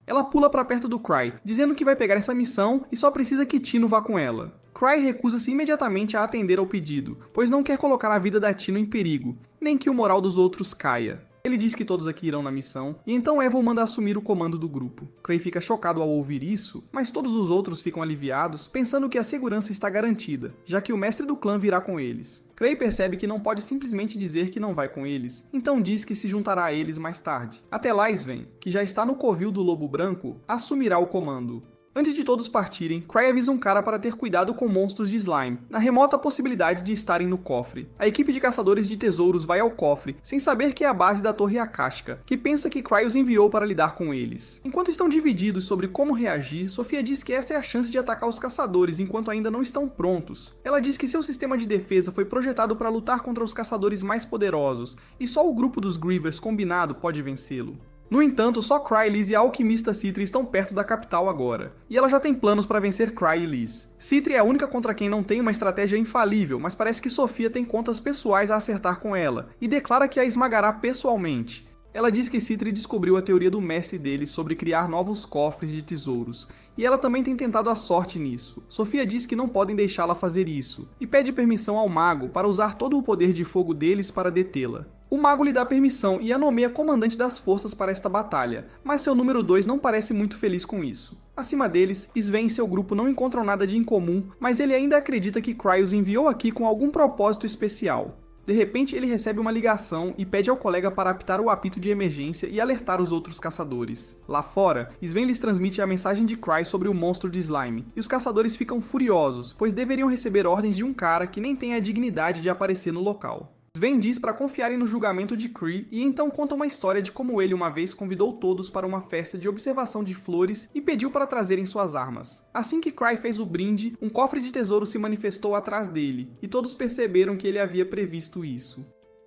Ela pula para perto do Cry, dizendo que vai pegar essa missão e só precisa que Tino vá com ela. Cry recusa-se imediatamente a atender ao pedido, pois não quer colocar a vida da Tino em perigo, nem que o moral dos outros caia. Ele diz que todos aqui irão na missão, e então Eva o manda assumir o comando do grupo. Cray fica chocado ao ouvir isso, mas todos os outros ficam aliviados, pensando que a segurança está garantida, já que o mestre do clã virá com eles. Cray percebe que não pode simplesmente dizer que não vai com eles, então diz que se juntará a eles mais tarde. Até lá, Sven, que já está no covil do Lobo Branco, assumirá o comando. Antes de todos partirem, Cry avisa um cara para ter cuidado com monstros de slime, na remota possibilidade de estarem no cofre. A equipe de caçadores de tesouros vai ao cofre, sem saber que é a base da Torre Akashica, que pensa que Cry os enviou para lidar com eles. Enquanto estão divididos sobre como reagir, Sofia diz que essa é a chance de atacar os caçadores enquanto ainda não estão prontos. Ela diz que seu sistema de defesa foi projetado para lutar contra os caçadores mais poderosos, e só o grupo dos Grievers combinado pode vencê-lo. No entanto, só Cry, Liz e a alquimista Citri estão perto da capital agora, e ela já tem planos para vencer Cry e Liz. Citri é a única contra quem não tem uma estratégia infalível, mas parece que Sofia tem contas pessoais a acertar com ela, e declara que a esmagará pessoalmente. Ela diz que Citri descobriu a teoria do mestre dele sobre criar novos cofres de tesouros, e ela também tem tentado a sorte nisso. Sofia diz que não podem deixá-la fazer isso, e pede permissão ao mago para usar todo o poder de fogo deles para detê-la. O mago lhe dá permissão e a nomeia comandante das forças para esta batalha, mas seu número 2 não parece muito feliz com isso. Acima deles, Sven e seu grupo não encontram nada de incomum, mas ele ainda acredita que Cry os enviou aqui com algum propósito especial. De repente, ele recebe uma ligação e pede ao colega para apitar o apito de emergência e alertar os outros caçadores. Lá fora, Sven lhes transmite a mensagem de Cry sobre o monstro de slime, e os caçadores ficam furiosos, pois deveriam receber ordens de um cara que nem tem a dignidade de aparecer no local. Sven diz para confiarem no julgamento de Cree e então conta uma história de como ele uma vez convidou todos para uma festa de observação de flores e pediu para trazerem suas armas. Assim que Cry fez o brinde, um cofre de tesouro se manifestou atrás dele, e todos perceberam que ele havia previsto isso.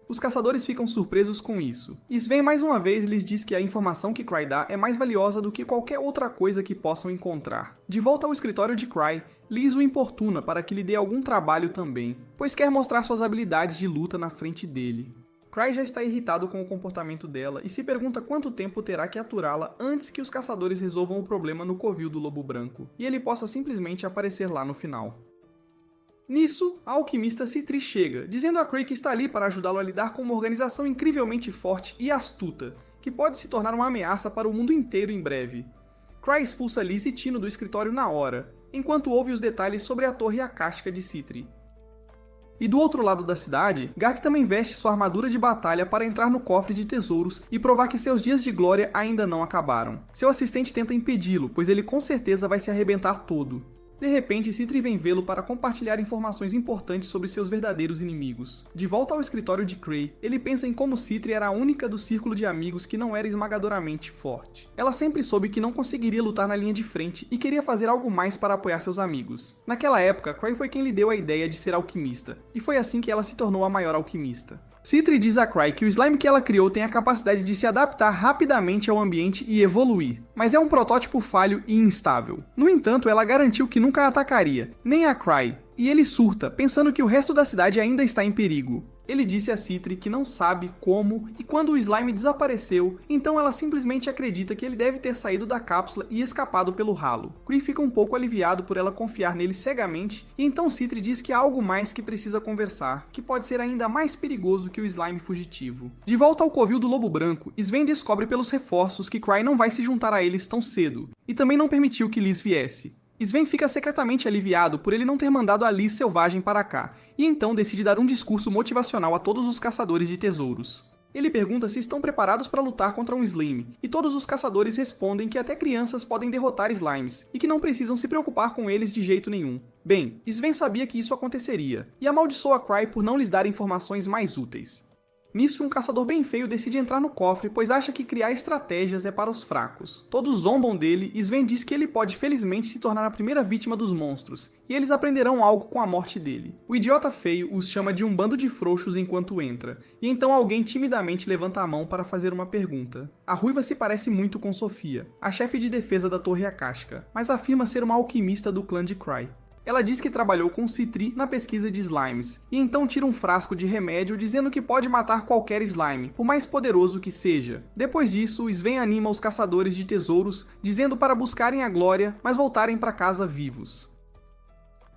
Os caçadores ficam surpresos com isso. Sven mais uma vez lhes diz que a informação que Cry dá é mais valiosa do que qualquer outra coisa que possam encontrar. De volta ao escritório de Cry, Liz o importuna para que lhe dê algum trabalho também, pois quer mostrar suas habilidades de luta na frente dele. Cry já está irritado com o comportamento dela e se pergunta quanto tempo terá que aturá-la antes que os caçadores resolvam o problema no covil do Lobo Branco, e ele possa simplesmente aparecer lá no final. Nisso, a alquimista Citri chega, dizendo a Cray que está ali para ajudá-lo a lidar com uma organização incrivelmente forte e astuta, que pode se tornar uma ameaça para o mundo inteiro em breve. Cry expulsa Liz e Tino do escritório na hora, enquanto ouve os detalhes sobre a Torre Akashica de Citri. E do outro lado da cidade, Gark também veste sua armadura de batalha para entrar no cofre de tesouros e provar que seus dias de glória ainda não acabaram. Seu assistente tenta impedi-lo, pois ele com certeza vai se arrebentar todo. De repente, Citri vem vê-lo para compartilhar informações importantes sobre seus verdadeiros inimigos. De volta ao escritório de Cray, ele pensa em como Citri era a única do círculo de amigos que não era esmagadoramente forte. Ela sempre soube que não conseguiria lutar na linha de frente e queria fazer algo mais para apoiar seus amigos. Naquela época, Cray foi quem lhe deu a ideia de ser alquimista, e foi assim que ela se tornou a maior alquimista. Citri diz a Cry que o slime que ela criou tem a capacidade de se adaptar rapidamente ao ambiente e evoluir, mas é um protótipo falho e instável. No entanto, ela garantiu que nunca a atacaria, nem a Cry, e ele surta, pensando que o resto da cidade ainda está em perigo. Ele disse a Citri que não sabe como e quando o slime desapareceu, então ela simplesmente acredita que ele deve ter saído da cápsula e escapado pelo ralo. Cree fica um pouco aliviado por ela confiar nele cegamente, e então Citri diz que há algo mais que precisa conversar, que pode ser ainda mais perigoso que o slime fugitivo. De volta ao covil do Lobo Branco, Sven descobre pelos reforços que Cry não vai se juntar a eles tão cedo, e também não permitiu que Liz viesse. Sven fica secretamente aliviado por ele não ter mandado a Liz selvagem para cá, e então decide dar um discurso motivacional a todos os caçadores de tesouros. Ele pergunta se estão preparados para lutar contra um slime, e todos os caçadores respondem que até crianças podem derrotar slimes, e que não precisam se preocupar com eles de jeito nenhum. Bem, Sven sabia que isso aconteceria, e amaldiçoa Cry por não lhes dar informações mais úteis. Nisso, um caçador bem feio decide entrar no cofre, pois acha que criar estratégias é para os fracos. Todos zombam dele e Sven diz que ele pode felizmente se tornar a primeira vítima dos monstros, e eles aprenderão algo com a morte dele. O idiota feio os chama de um bando de frouxos enquanto entra, e então alguém timidamente levanta a mão para fazer uma pergunta. A ruiva se parece muito com Sofia, a chefe de defesa da Torre Akáshica, mas afirma ser uma alquimista do clã de Cry. Ela diz que trabalhou com Citri na pesquisa de slimes, e então tira um frasco de remédio dizendo que pode matar qualquer slime, por mais poderoso que seja. Depois disso, Sven anima os caçadores de tesouros, dizendo para buscarem a glória, mas voltarem para casa vivos.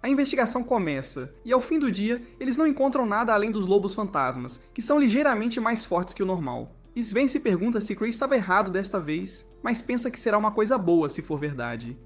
A investigação começa, e ao fim do dia, eles não encontram nada além dos lobos fantasmas, que são ligeiramente mais fortes que o normal. Sven se pergunta se Cray estava errado desta vez, mas pensa que será uma coisa boa se for verdade.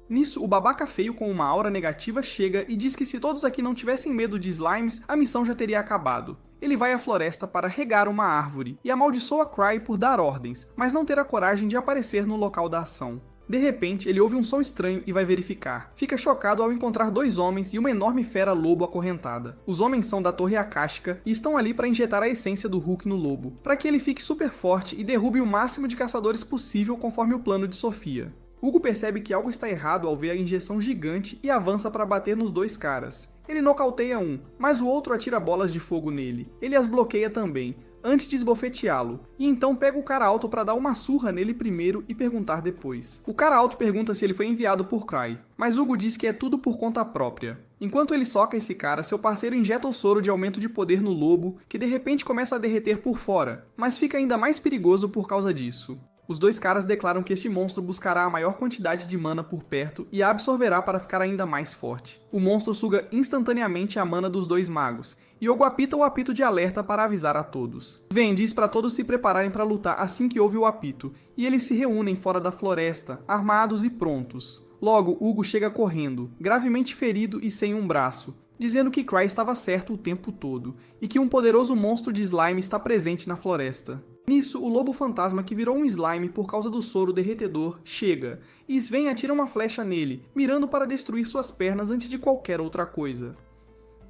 Nisso, o babaca feio com uma aura negativa chega e diz que se todos aqui não tivessem medo de slimes, a missão já teria acabado. Ele vai à floresta para regar uma árvore e amaldiçoa Cry por dar ordens, mas não ter a coragem de aparecer no local da ação. De repente, ele ouve um som estranho e vai verificar. Fica chocado ao encontrar dois homens e uma enorme fera lobo acorrentada. Os homens são da Torre Akáshica e estão ali para injetar a essência do Hulk no lobo, para que ele fique super forte e derrube o máximo de caçadores possível conforme o plano de Sofia. Hugo percebe que algo está errado ao ver a injeção gigante e avança para bater nos dois caras. Ele nocauteia um, mas o outro atira bolas de fogo nele. Ele as bloqueia também, antes de esbofeteá-lo, e então pega o cara alto para dar uma surra nele primeiro e perguntar depois. O cara alto pergunta se ele foi enviado por Cry, mas Hugo diz que é tudo por conta própria. Enquanto ele soca esse cara, seu parceiro injeta o soro de aumento de poder no lobo, que de repente começa a derreter por fora, mas fica ainda mais perigoso por causa disso. Os dois caras declaram que este monstro buscará a maior quantidade de mana por perto e a absorverá para ficar ainda mais forte. O monstro suga instantaneamente a mana dos dois magos, e Hugo apita o apito de alerta para avisar a todos. Sven diz para todos se prepararem para lutar assim que ouve o apito, e eles se reúnem fora da floresta, armados e prontos. Logo, Hugo chega correndo, gravemente ferido e sem um braço, dizendo que Cry estava certo o tempo todo, e que um poderoso monstro de slime está presente na floresta. Nisso, o lobo fantasma que virou um slime por causa do soro derretedor chega, e Sven atira uma flecha nele, mirando para destruir suas pernas antes de qualquer outra coisa.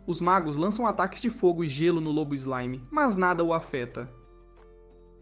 Os magos lançam ataques de fogo e gelo no lobo slime, mas nada o afeta.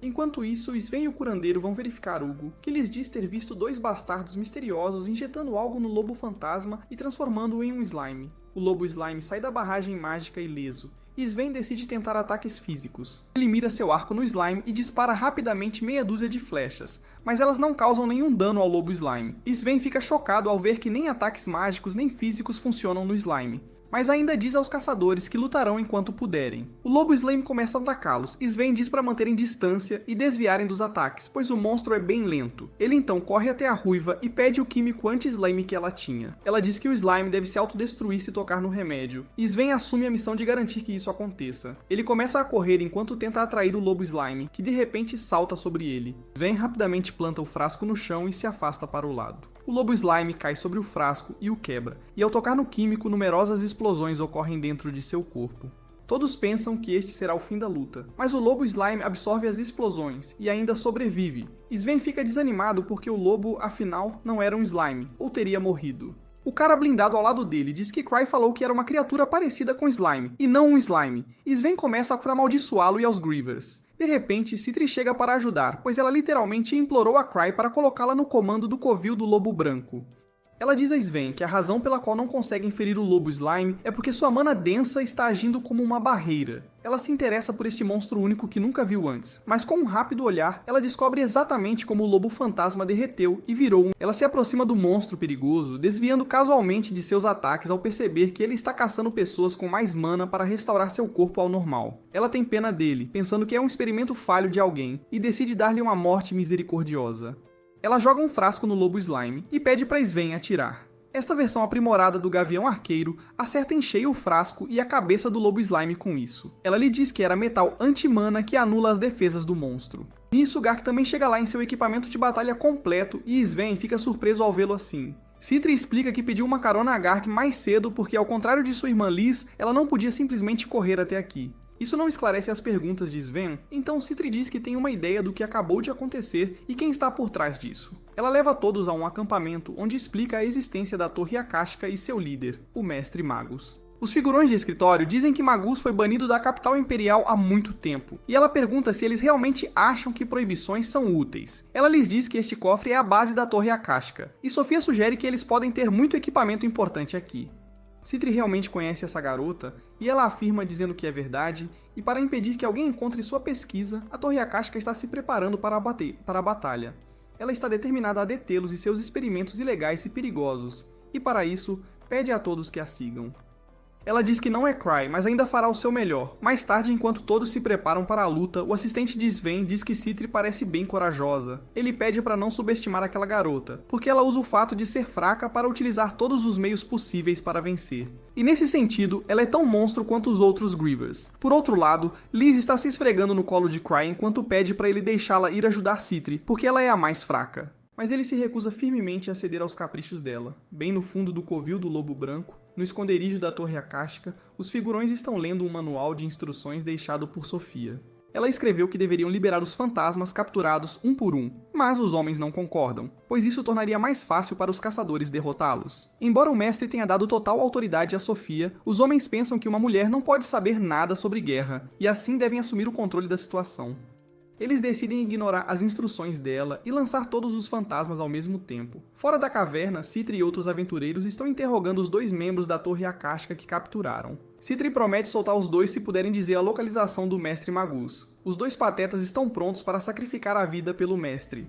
Enquanto isso, Sven e o curandeiro vão verificar Hugo, que lhes diz ter visto dois bastardos misteriosos injetando algo no lobo fantasma e transformando-o em um slime. O lobo slime sai da barragem mágica ileso, e Sven decide tentar ataques físicos. Ele mira seu arco no slime e dispara rapidamente meia dúzia de flechas, mas elas não causam nenhum dano ao lobo slime. Sven fica chocado ao ver que nem ataques mágicos nem físicos funcionam no slime, mas ainda diz aos caçadores que lutarão enquanto puderem. O lobo slime começa a atacá-los, e Sven diz para manterem distância e desviarem dos ataques, pois o monstro é bem lento. Ele então corre até a ruiva e pede o químico anti-slime que ela tinha. Ela diz que o slime deve se autodestruir se tocar no remédio, e Sven assume a missão de garantir que isso aconteça. Ele começa a correr enquanto tenta atrair o lobo slime, que de repente salta sobre ele. Sven rapidamente planta o frasco no chão e se afasta para o lado. O lobo slime cai sobre o frasco e o quebra, e ao tocar no químico, numerosas explosões ocorrem dentro de seu corpo. Todos pensam que este será o fim da luta, mas o lobo slime absorve as explosões e ainda sobrevive. Sven fica desanimado porque o lobo, afinal, não era um slime, ou teria morrido. O cara blindado ao lado dele diz que Cry falou que era uma criatura parecida com slime, e não um slime. Sven começa a amaldiçoá-lo e aos Grievers. De repente, Citri chega para ajudar, pois ela literalmente implorou a Cry para colocá-la no comando do covil do Lobo Branco. Ela diz a Sven que a razão pela qual não conseguem ferir o lobo slime é porque sua mana densa está agindo como uma barreira. Ela se interessa por este monstro único que nunca viu antes, mas com um rápido olhar, ela descobre exatamente como o lobo fantasma derreteu e virou um. Ela se aproxima do monstro perigoso, desviando casualmente de seus ataques ao perceber que ele está caçando pessoas com mais mana para restaurar seu corpo ao normal. Ela tem pena dele, pensando que é um experimento falho de alguém, e decide dar-lhe uma morte misericordiosa. Ela joga um frasco no lobo slime e pede para Sven atirar. Esta versão aprimorada do Gavião Arqueiro acerta em cheio o frasco e a cabeça do lobo slime com isso. Ela lhe diz que era metal anti-mana que anula as defesas do monstro. Nisso, Gark também chega lá em seu equipamento de batalha completo e Sven fica surpreso ao vê-lo assim. Citri explica que pediu uma carona a Gark mais cedo porque, ao contrário de sua irmã Liz, ela não podia simplesmente correr até aqui. Isso não esclarece as perguntas de Sven, então Citri diz que tem uma ideia do que acabou de acontecer e quem está por trás disso. Ela leva todos a um acampamento onde explica a existência da Torre Akáshica e seu líder, o Mestre Magus. Os figurões de escritório dizem que Magus foi banido da capital imperial há muito tempo, e ela pergunta se eles realmente acham que proibições são úteis. Ela lhes diz que este cofre é a base da Torre Akáshica, e Sofia sugere que eles podem ter muito equipamento importante aqui. Citri realmente conhece essa garota, e ela afirma dizendo que é verdade, e para impedir que alguém encontre sua pesquisa, a Torre Akáshica está se preparando para a batalha. Ela está determinada a detê-los e seus experimentos ilegais e perigosos, e para isso, pede a todos que a sigam. Ela diz que não é Cry, mas ainda fará o seu melhor. Mais tarde, enquanto todos se preparam para a luta, o assistente de Sven diz que Citri parece bem corajosa. Ele pede para não subestimar aquela garota, porque ela usa o fato de ser fraca para utilizar todos os meios possíveis para vencer. E nesse sentido, ela é tão monstro quanto os outros Grievers. Por outro lado, Liz está se esfregando no colo de Cry enquanto pede para ele deixá-la ir ajudar Citri, porque ela é a mais fraca. Mas ele se recusa firmemente a ceder aos caprichos dela. Bem no fundo do covil do Lobo Branco, no esconderijo da Torre Akáshica, os figurões estão lendo um manual de instruções deixado por Sofia. Ela escreveu que deveriam liberar os fantasmas capturados um por um, mas os homens não concordam, pois isso tornaria mais fácil para os caçadores derrotá-los. Embora o mestre tenha dado total autoridade a Sofia, os homens pensam que uma mulher não pode saber nada sobre guerra, e assim devem assumir o controle da situação. Eles decidem ignorar as instruções dela e lançar todos os fantasmas ao mesmo tempo. Fora da caverna, Citri e outros aventureiros estão interrogando os dois membros da Torre Akáshica que capturaram. Citri promete soltar os dois se puderem dizer a localização do Mestre Magus. Os dois patetas estão prontos para sacrificar a vida pelo mestre.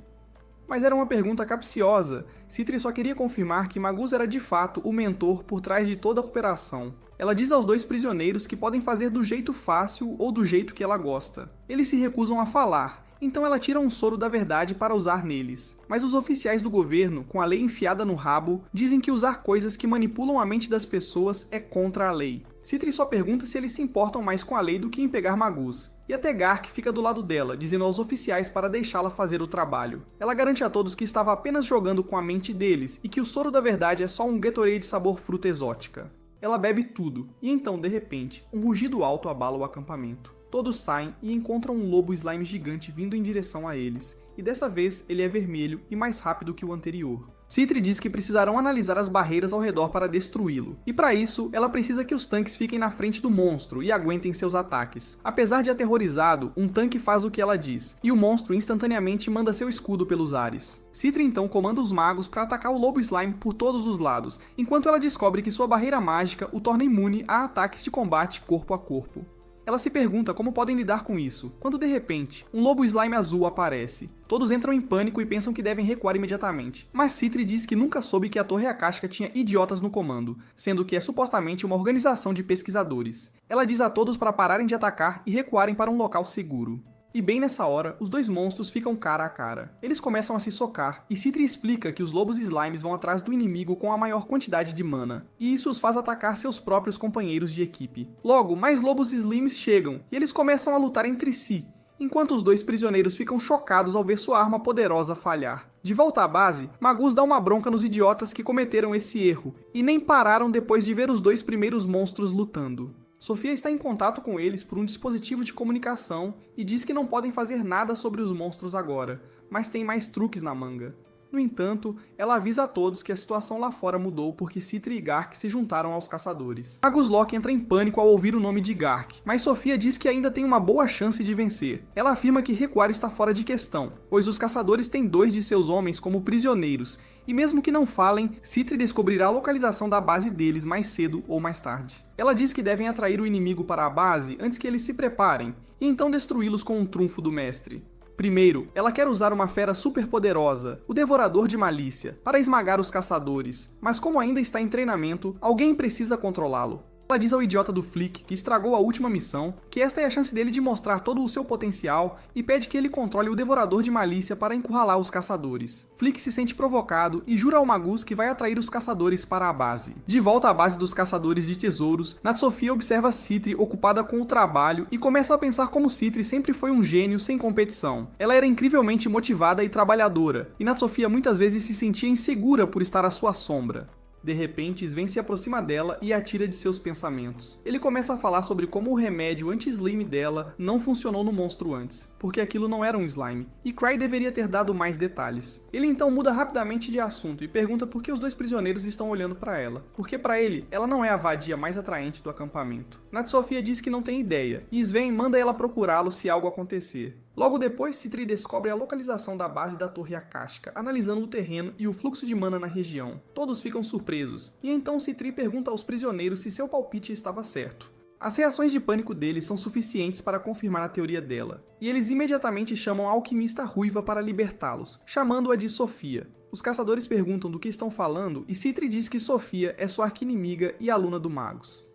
Mas era uma pergunta capciosa. Citri só queria confirmar que Magus era de fato o mentor por trás de toda a operação. Ela diz aos dois prisioneiros que podem fazer do jeito fácil ou do jeito que ela gosta. Eles se recusam a falar, então ela tira um soro da verdade para usar neles. Mas os oficiais do governo, com a lei enfiada no rabo, dizem que usar coisas que manipulam a mente das pessoas é contra a lei. Citri só pergunta se eles se importam mais com a lei do que em pegar Magus. E até Gark fica do lado dela, dizendo aos oficiais para deixá-la fazer o trabalho. Ela garante a todos que estava apenas jogando com a mente deles e que o soro da verdade é só um Gatorade sabor fruta exótica. Ela bebe tudo, e então, de repente, um rugido alto abala o acampamento. Todos saem e encontram um lobo slime gigante vindo em direção a eles, e dessa vez ele é vermelho e mais rápido que o anterior. Citri diz que precisarão analisar as barreiras ao redor para destruí-lo, e para isso, ela precisa que os tanques fiquem na frente do monstro e aguentem seus ataques. Apesar de aterrorizado, um tanque faz o que ela diz, e o monstro instantaneamente manda seu escudo pelos ares. Citri então comanda os magos para atacar o lobo slime por todos os lados, enquanto ela descobre que sua barreira mágica o torna imune a ataques de combate corpo a corpo. Ela se pergunta como podem lidar com isso, quando de repente, um lobo slime azul aparece. Todos entram em pânico e pensam que devem recuar imediatamente, mas Citri diz que nunca soube que a Torre Akáshica tinha idiotas no comando, sendo que é supostamente uma organização de pesquisadores. Ela diz a todos para pararem de atacar e recuarem para um local seguro. E bem nessa hora, os dois monstros ficam cara a cara. Eles começam a se socar, e Citri explica que os lobos slimes vão atrás do inimigo com a maior quantidade de mana, e isso os faz atacar seus próprios companheiros de equipe. Logo, mais lobos slimes chegam, e eles começam a lutar entre si, enquanto os dois prisioneiros ficam chocados ao ver sua arma poderosa falhar. De volta à base, Magus dá uma bronca nos idiotas que cometeram esse erro, e nem pararam depois de ver os dois primeiros monstros lutando. Sofia está em contato com eles por um dispositivo de comunicação e diz que não podem fazer nada sobre os monstros agora, mas tem mais truques na manga. No entanto, ela avisa a todos que a situação lá fora mudou porque Citri e Gark se juntaram aos caçadores. Magus Lock entra em pânico ao ouvir o nome de Gark, mas Sofia diz que ainda tem uma boa chance de vencer. Ela afirma que recuar está fora de questão, pois os caçadores têm dois de seus homens como prisioneiros, e mesmo que não falem, Citri descobrirá a localização da base deles mais cedo ou mais tarde. Ela diz que devem atrair o inimigo para a base antes que eles se preparem, e então destruí-los com um trunfo do mestre. Primeiro, ela quer usar uma fera superpoderosa, o Devorador de Malícia, para esmagar os caçadores, mas como ainda está em treinamento, alguém precisa controlá-lo. Ela diz ao idiota do Flick, que estragou a última missão, que esta é a chance dele de mostrar todo o seu potencial e pede que ele controle o Devorador de Malícia para encurralar os caçadores. Flick se sente provocado e jura ao Magus que vai atrair os caçadores para a base. De volta à base dos caçadores de tesouros, Natsofia observa Citri ocupada com o trabalho e começa a pensar como Citri sempre foi um gênio sem competição. Ela era incrivelmente motivada e trabalhadora, e Natsofia muitas vezes se sentia insegura por estar à sua sombra. De repente, Sven se aproxima dela e a tira de seus pensamentos. Ele começa a falar sobre como o remédio anti-slime dela não funcionou no monstro antes, porque aquilo não era um slime, e Cry deveria ter dado mais detalhes. Ele então muda rapidamente de assunto e pergunta por que os dois prisioneiros estão olhando para ela, porque para ele, ela não é a vadia mais atraente do acampamento. Natsofia diz que não tem ideia, e Sven manda ela procurá-lo se algo acontecer. Logo depois, Citri descobre a localização da base da Torre Akáshica, analisando o terreno e o fluxo de mana na região. Todos ficam surpresos, e então Citri pergunta aos prisioneiros se seu palpite estava certo. As reações de pânico deles são suficientes para confirmar a teoria dela, e eles imediatamente chamam a alquimista ruiva para libertá-los, chamando-a de Sofia. Os caçadores perguntam do que estão falando, e Citri diz que Sofia é sua arquinimiga e aluna do Magus.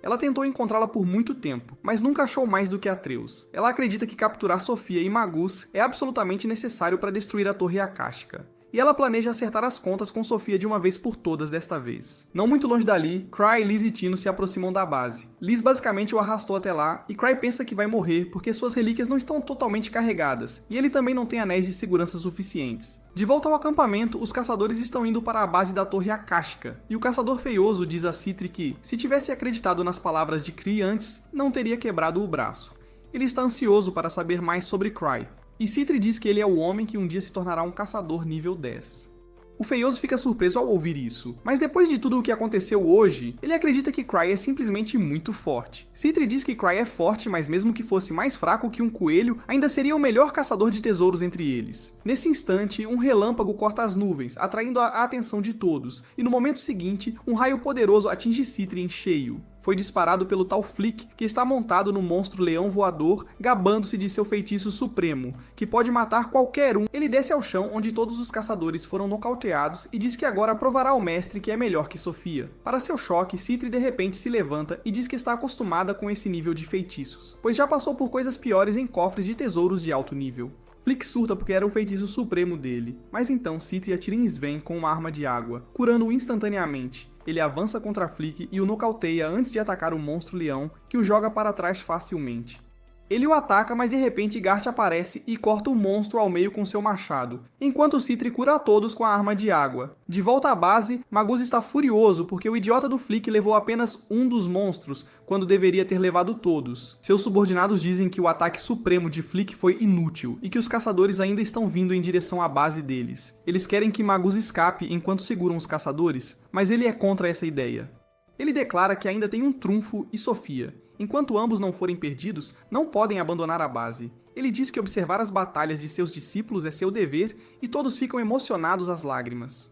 Ela tentou encontrá-la por muito tempo, mas nunca achou mais do que Atreus. Ela acredita que capturar Sofia e Magus é absolutamente necessário para destruir a Torre Akáshica. E ela planeja acertar as contas com Sofia de uma vez por todas desta vez. Não muito longe dali, Cry, Liz e Tino se aproximam da base. Liz basicamente o arrastou até lá, e Cry pensa que vai morrer porque suas relíquias não estão totalmente carregadas, e ele também não tem anéis de segurança suficientes. De volta ao acampamento, os caçadores estão indo para a base da Torre Akáshica, e o caçador feioso diz a Citri que, se tivesse acreditado nas palavras de Cry antes, não teria quebrado o braço. Ele está ansioso para saber mais sobre Cry. E Citri diz que ele é o homem que um dia se tornará um caçador nível 10. O feioso fica surpreso ao ouvir isso, mas depois de tudo o que aconteceu hoje, ele acredita que Cry é simplesmente muito forte. Citri diz que Cry é forte, mas mesmo que fosse mais fraco que um coelho, ainda seria o melhor caçador de tesouros entre eles. Nesse instante, um relâmpago corta as nuvens, atraindo a atenção de todos, e no momento seguinte, um raio poderoso atinge Citri em cheio. Foi disparado pelo tal Flick, que está montado no monstro leão voador, gabando-se de seu feitiço supremo, que pode matar qualquer um. Ele desce ao chão onde todos os caçadores foram nocauteados e diz que agora provará ao mestre que é melhor que Sofia. Para seu choque, Citri de repente se levanta e diz que está acostumada com esse nível de feitiços, pois já passou por coisas piores em cofres de tesouros de alto nível. Flick surta porque era o feitiço supremo dele, mas então Citri atira em Sven com uma arma de água, curando-o instantaneamente. Ele avança contra Flick e o nocauteia antes de atacar o monstro leão, que o joga para trás facilmente. Ele o ataca, mas de repente Gart aparece e corta o monstro ao meio com seu machado, enquanto Citri cura a todos com a arma de água. De volta à base, Magus está furioso porque o idiota do Flick levou apenas um dos monstros, quando deveria ter levado todos. Seus subordinados dizem que o ataque supremo de Flick foi inútil e que os caçadores ainda estão vindo em direção à base deles. Eles querem que Magus escape enquanto seguram os caçadores, mas ele é contra essa ideia. Ele declara que ainda tem um trunfo e Sofia. Enquanto ambos não forem perdidos, não podem abandonar a base. Ele diz que observar as batalhas de seus discípulos é seu dever e todos ficam emocionados às lágrimas.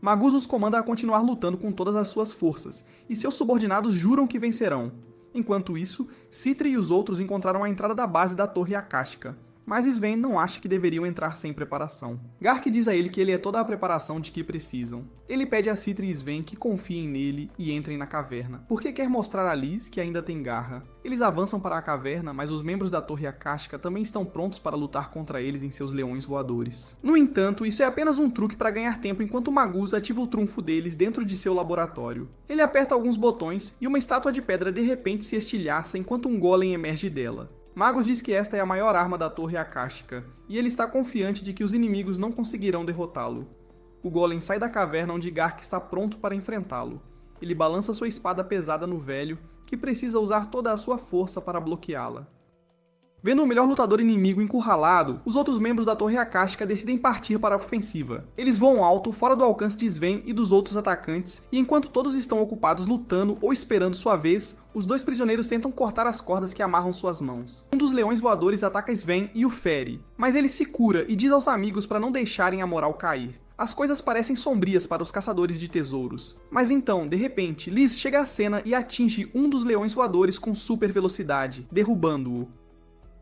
Magus os comanda a continuar lutando com todas as suas forças, e seus subordinados juram que vencerão. Enquanto isso, Citri e os outros encontraram a entrada da base da Torre Akáshica. Mas Sven não acha que deveriam entrar sem preparação. Gark diz a ele que ele é toda a preparação de que precisam. Ele pede a Citri e Sven que confiem nele e entrem na caverna, porque quer mostrar a Liz que ainda tem garra. Eles avançam para a caverna, mas os membros da Torre Akáshica também estão prontos para lutar contra eles em seus leões voadores. No entanto, isso é apenas um truque para ganhar tempo enquanto Magus ativa o trunfo deles dentro de seu laboratório. Ele aperta alguns botões e uma estátua de pedra de repente se estilhaça enquanto um golem emerge dela. Magus diz que esta é a maior arma da Torre Akáshica, e ele está confiante de que os inimigos não conseguirão derrotá-lo. O golem sai da caverna onde Gark está pronto para enfrentá-lo. Ele balança sua espada pesada no velho, que precisa usar toda a sua força para bloqueá-la. Vendo o melhor lutador inimigo encurralado, os outros membros da Torre Akáshica decidem partir para a ofensiva. Eles voam alto, fora do alcance de Sven e dos outros atacantes, e enquanto todos estão ocupados lutando ou esperando sua vez, os dois prisioneiros tentam cortar as cordas que amarram suas mãos. Um dos leões voadores ataca Sven e o fere, mas ele se cura e diz aos amigos para não deixarem a moral cair. As coisas parecem sombrias para os caçadores de tesouros. Mas então, de repente, Liz chega à cena e atinge um dos leões voadores com super velocidade, derrubando-o.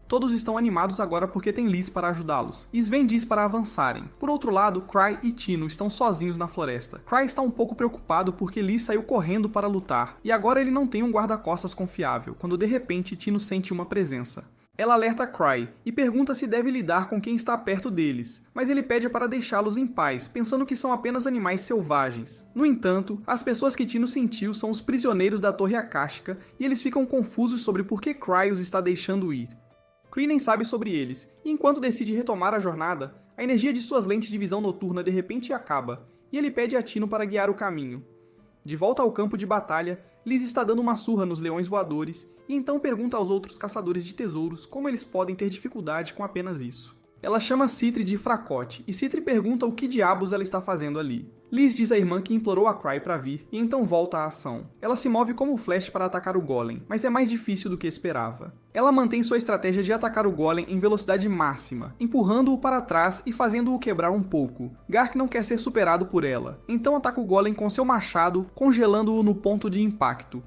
Todos estão animados agora porque tem Liz para ajudá-los, e Sven diz para avançarem. Por outro lado, Cry e Tino estão sozinhos na floresta. Cry está um pouco preocupado porque Liz saiu correndo para lutar, e agora ele não tem um guarda-costas confiável, quando de repente Tino sente uma presença. Ela alerta Cry e pergunta se deve lidar com quem está perto deles, mas ele pede para deixá-los em paz, pensando que são apenas animais selvagens. No entanto, as pessoas que Tino sentiu são os prisioneiros da Torre Akáshica e eles ficam confusos sobre por que Cry os está deixando ir. Kree nem sabe sobre eles, e enquanto decide retomar a jornada, a energia de suas lentes de visão noturna de repente acaba, e ele pede a Tino para guiar o caminho. De volta ao campo de batalha, Liz está dando uma surra nos leões voadores, e então pergunta aos outros caçadores de tesouros como eles podem ter dificuldade com apenas isso. Ela chama Citri de fracote, e Citri pergunta o que diabos ela está fazendo ali. Liz diz à irmã que implorou a Cry para vir, e então volta à ação. Ela se move como Flash para atacar o Golem, mas é mais difícil do que esperava. Ela mantém sua estratégia de atacar o Golem em velocidade máxima, empurrando-o para trás e fazendo-o quebrar um pouco. Gark não quer ser superado por ela, então ataca o Golem com seu machado, congelando-o no ponto de impacto.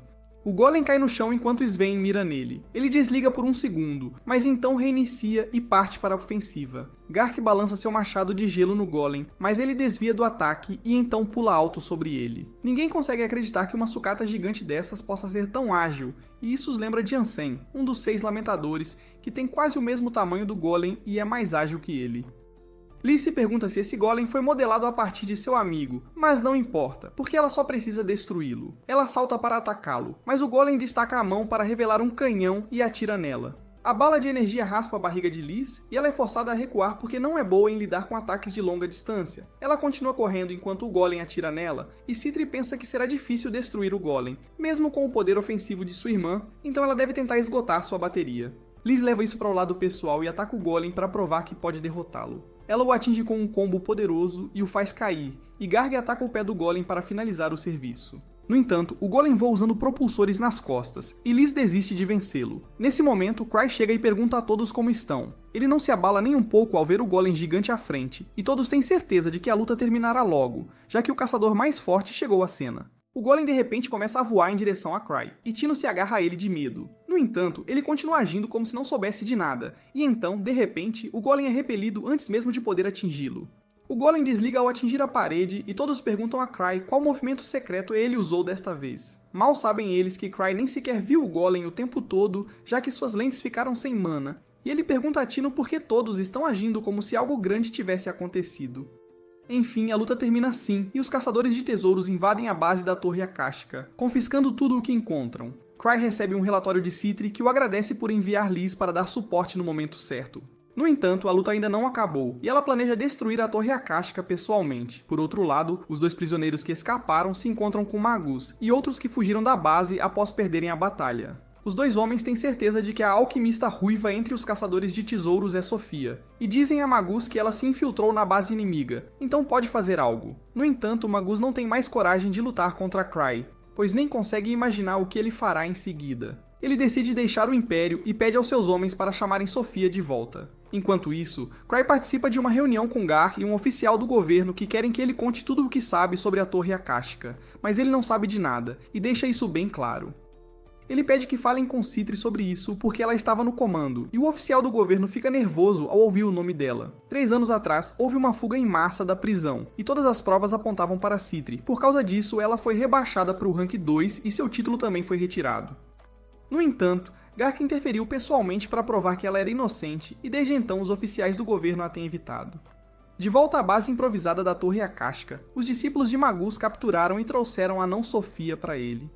O Golem cai no chão enquanto Sven mira nele. Ele desliga por um segundo, mas então reinicia e parte para a ofensiva. Gark balança seu machado de gelo no Golem, mas ele desvia do ataque e então pula alto sobre ele. Ninguém consegue acreditar que uma sucata gigante dessas possa ser tão ágil, e isso os lembra de Ansem, um dos 6 lamentadores, que tem quase o mesmo tamanho do Golem e é mais ágil que ele. Liz se pergunta se esse Golem foi modelado a partir de seu amigo, mas não importa, porque ela só precisa destruí-lo. Ela salta para atacá-lo, mas o Golem destaca a mão para revelar um canhão e atira nela. A bala de energia raspa a barriga de Liz e ela é forçada a recuar porque não é boa em lidar com ataques de longa distância. Ela continua correndo enquanto o Golem atira nela, e Citri pensa que será difícil destruir o Golem, mesmo com o poder ofensivo de sua irmã, então ela deve tentar esgotar sua bateria. Liz leva isso para o lado pessoal e ataca o Golem para provar que pode derrotá-lo. Ela o atinge com um combo poderoso e o faz cair, e Garg ataca o pé do Golem para finalizar o serviço. No entanto, o Golem voa usando propulsores nas costas, e Liz desiste de vencê-lo. Nesse momento, Cry chega e pergunta a todos como estão. Ele não se abala nem um pouco ao ver o Golem gigante à frente, e todos têm certeza de que a luta terminará logo, já que o caçador mais forte chegou à cena. O Golem de repente começa a voar em direção a Cry, e Tino se agarra a ele de medo. No entanto, ele continua agindo como se não soubesse de nada, e então, de repente, o Golem é repelido antes mesmo de poder atingi-lo. O Golem desliga ao atingir a parede e todos perguntam a Cry qual movimento secreto ele usou desta vez. Mal sabem eles que Cry nem sequer viu o Golem o tempo todo, já que suas lentes ficaram sem mana, e ele pergunta a Tino por que todos estão agindo como se algo grande tivesse acontecido. Enfim, a luta termina assim, e os caçadores de tesouros invadem a base da Torre Akáshica, confiscando tudo o que encontram. Cry recebe um relatório de Citri que o agradece por enviar Liz para dar suporte no momento certo. No entanto, a luta ainda não acabou, e ela planeja destruir a Torre Akáshica pessoalmente. Por outro lado, os 2 prisioneiros que escaparam se encontram com Magus, e outros que fugiram da base após perderem a batalha. Os 2 homens têm certeza de que a alquimista ruiva entre os caçadores de tesouros é Sofia, e dizem a Magus que ela se infiltrou na base inimiga, então pode fazer algo. No entanto, Magus não tem mais coragem de lutar contra Cry, pois nem consegue imaginar o que ele fará em seguida. Ele decide deixar o Império e pede aos seus homens para chamarem Sofia de volta. Enquanto isso, Cry participa de uma reunião com Gar e um oficial do governo que querem que ele conte tudo o que sabe sobre a Torre Akáshica, mas ele não sabe de nada, e deixa isso bem claro. Ele pede que falem com Citri sobre isso porque ela estava no comando, e o oficial do governo fica nervoso ao ouvir o nome dela. 3 anos atrás, houve uma fuga em massa da prisão, e todas as provas apontavam para Citri. Por causa disso, ela foi rebaixada para o rank 2 e seu título também foi retirado. No entanto, Gark interferiu pessoalmente para provar que ela era inocente, e desde então os oficiais do governo a têm evitado. De volta à base improvisada da Torre Akáshica, os discípulos de Magus capturaram e trouxeram a não Sofia para ele.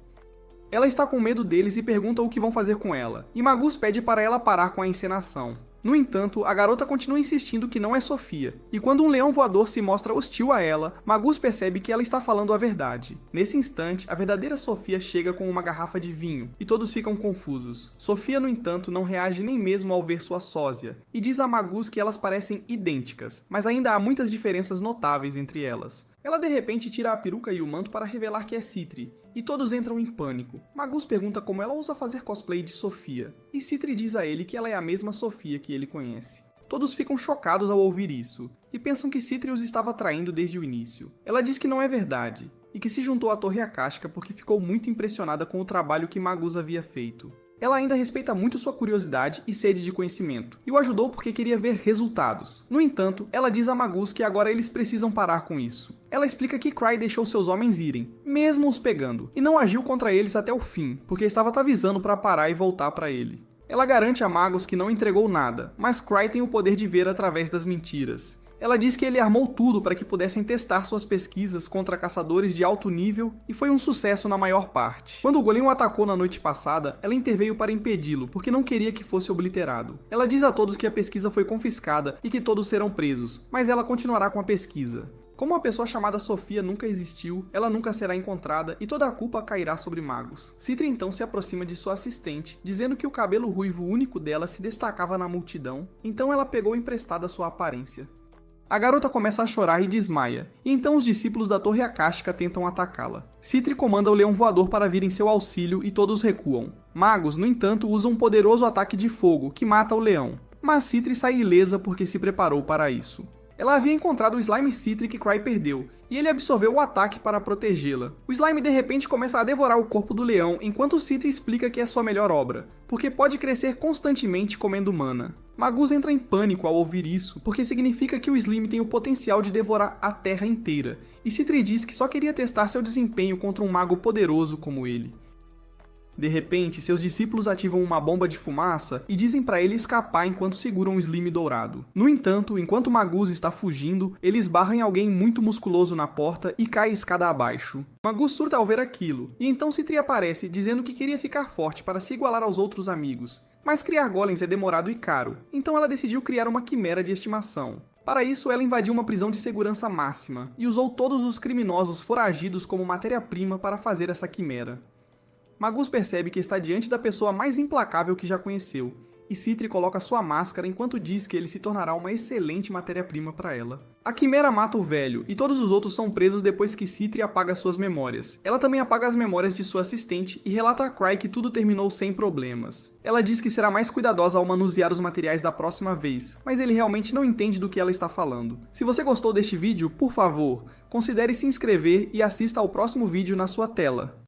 Ela está com medo deles e pergunta o que vão fazer com ela, e Magus pede para ela parar com a encenação. No entanto, a garota continua insistindo que não é Sofia, e quando um leão voador se mostra hostil a ela, Magus percebe que ela está falando a verdade. Nesse instante, a verdadeira Sofia chega com uma garrafa de vinho, e todos ficam confusos. Sofia, no entanto, não reage nem mesmo ao ver sua sósia, e diz a Magus que elas parecem idênticas, mas ainda há muitas diferenças notáveis entre elas. Ela de repente tira a peruca e o manto para revelar que é Citri, e todos entram em pânico. Magus pergunta como ela ousa fazer cosplay de Sofia, e Citri diz a ele que ela é a mesma Sofia que ele conhece. Todos ficam chocados ao ouvir isso, e pensam que Citri os estava traindo desde o início. Ela diz que não é verdade, e que se juntou à Torre Akáshica porque ficou muito impressionada com o trabalho que Magus havia feito. Ela ainda respeita muito sua curiosidade e sede de conhecimento, e o ajudou porque queria ver resultados. No entanto, ela diz a Magus que agora eles precisam parar com isso. Ela explica que Cry deixou seus homens irem, mesmo os pegando, e não agiu contra eles até o fim, porque estava avisando para parar e voltar para ele. Ela garante a Magus que não entregou nada, mas Cry tem o poder de ver através das mentiras. Ela diz que ele armou tudo para que pudessem testar suas pesquisas contra caçadores de alto nível e foi um sucesso na maior parte. Quando o Golem o atacou na noite passada, ela interveio para impedi-lo, porque não queria que fosse obliterado. Ela diz a todos que a pesquisa foi confiscada e que todos serão presos, mas ela continuará com a pesquisa. Como uma pessoa chamada Sofia nunca existiu, ela nunca será encontrada e toda a culpa cairá sobre Magus. Citri então se aproxima de sua assistente, dizendo que o cabelo ruivo único dela se destacava na multidão, então ela pegou emprestada sua aparência. A garota começa a chorar e desmaia, e então os discípulos da Torre Akáshica tentam atacá-la. Citri comanda o leão voador para vir em seu auxílio e todos recuam. Magus, no entanto, usa um poderoso ataque de fogo que mata o leão, mas Citri sai ilesa porque se preparou para isso. Ela havia encontrado o Slime Citri que Cry perdeu, e ele absorveu o ataque para protegê-la. O Slime de repente começa a devorar o corpo do leão enquanto Citri explica que é sua melhor obra, porque pode crescer constantemente comendo mana. Magus entra em pânico ao ouvir isso, porque significa que o Slime tem o potencial de devorar a terra inteira, e Citri diz que só queria testar seu desempenho contra um mago poderoso como ele. De repente, seus discípulos ativam uma bomba de fumaça e dizem para ele escapar enquanto seguram o Slime dourado. No entanto, enquanto Magus está fugindo, ele esbarra em alguém muito musculoso na porta e cai escada abaixo. Magus surta ao ver aquilo, e então Citri aparece dizendo que queria ficar forte para se igualar aos outros amigos. Mas criar golems é demorado e caro, então ela decidiu criar uma quimera de estimação. Para isso, ela invadiu uma prisão de segurança máxima e usou todos os criminosos foragidos como matéria-prima para fazer essa quimera. Magus percebe que está diante da pessoa mais implacável que já conheceu, e Citri coloca sua máscara enquanto diz que ele se tornará uma excelente matéria-prima para ela. A Quimera mata o velho, e todos os outros são presos depois que Citri apaga suas memórias. Ela também apaga as memórias de sua assistente e relata a Cry que tudo terminou sem problemas. Ela diz que será mais cuidadosa ao manusear os materiais da próxima vez, mas ele realmente não entende do que ela está falando. Se você gostou deste vídeo, por favor, considere se inscrever e assista ao próximo vídeo na sua tela.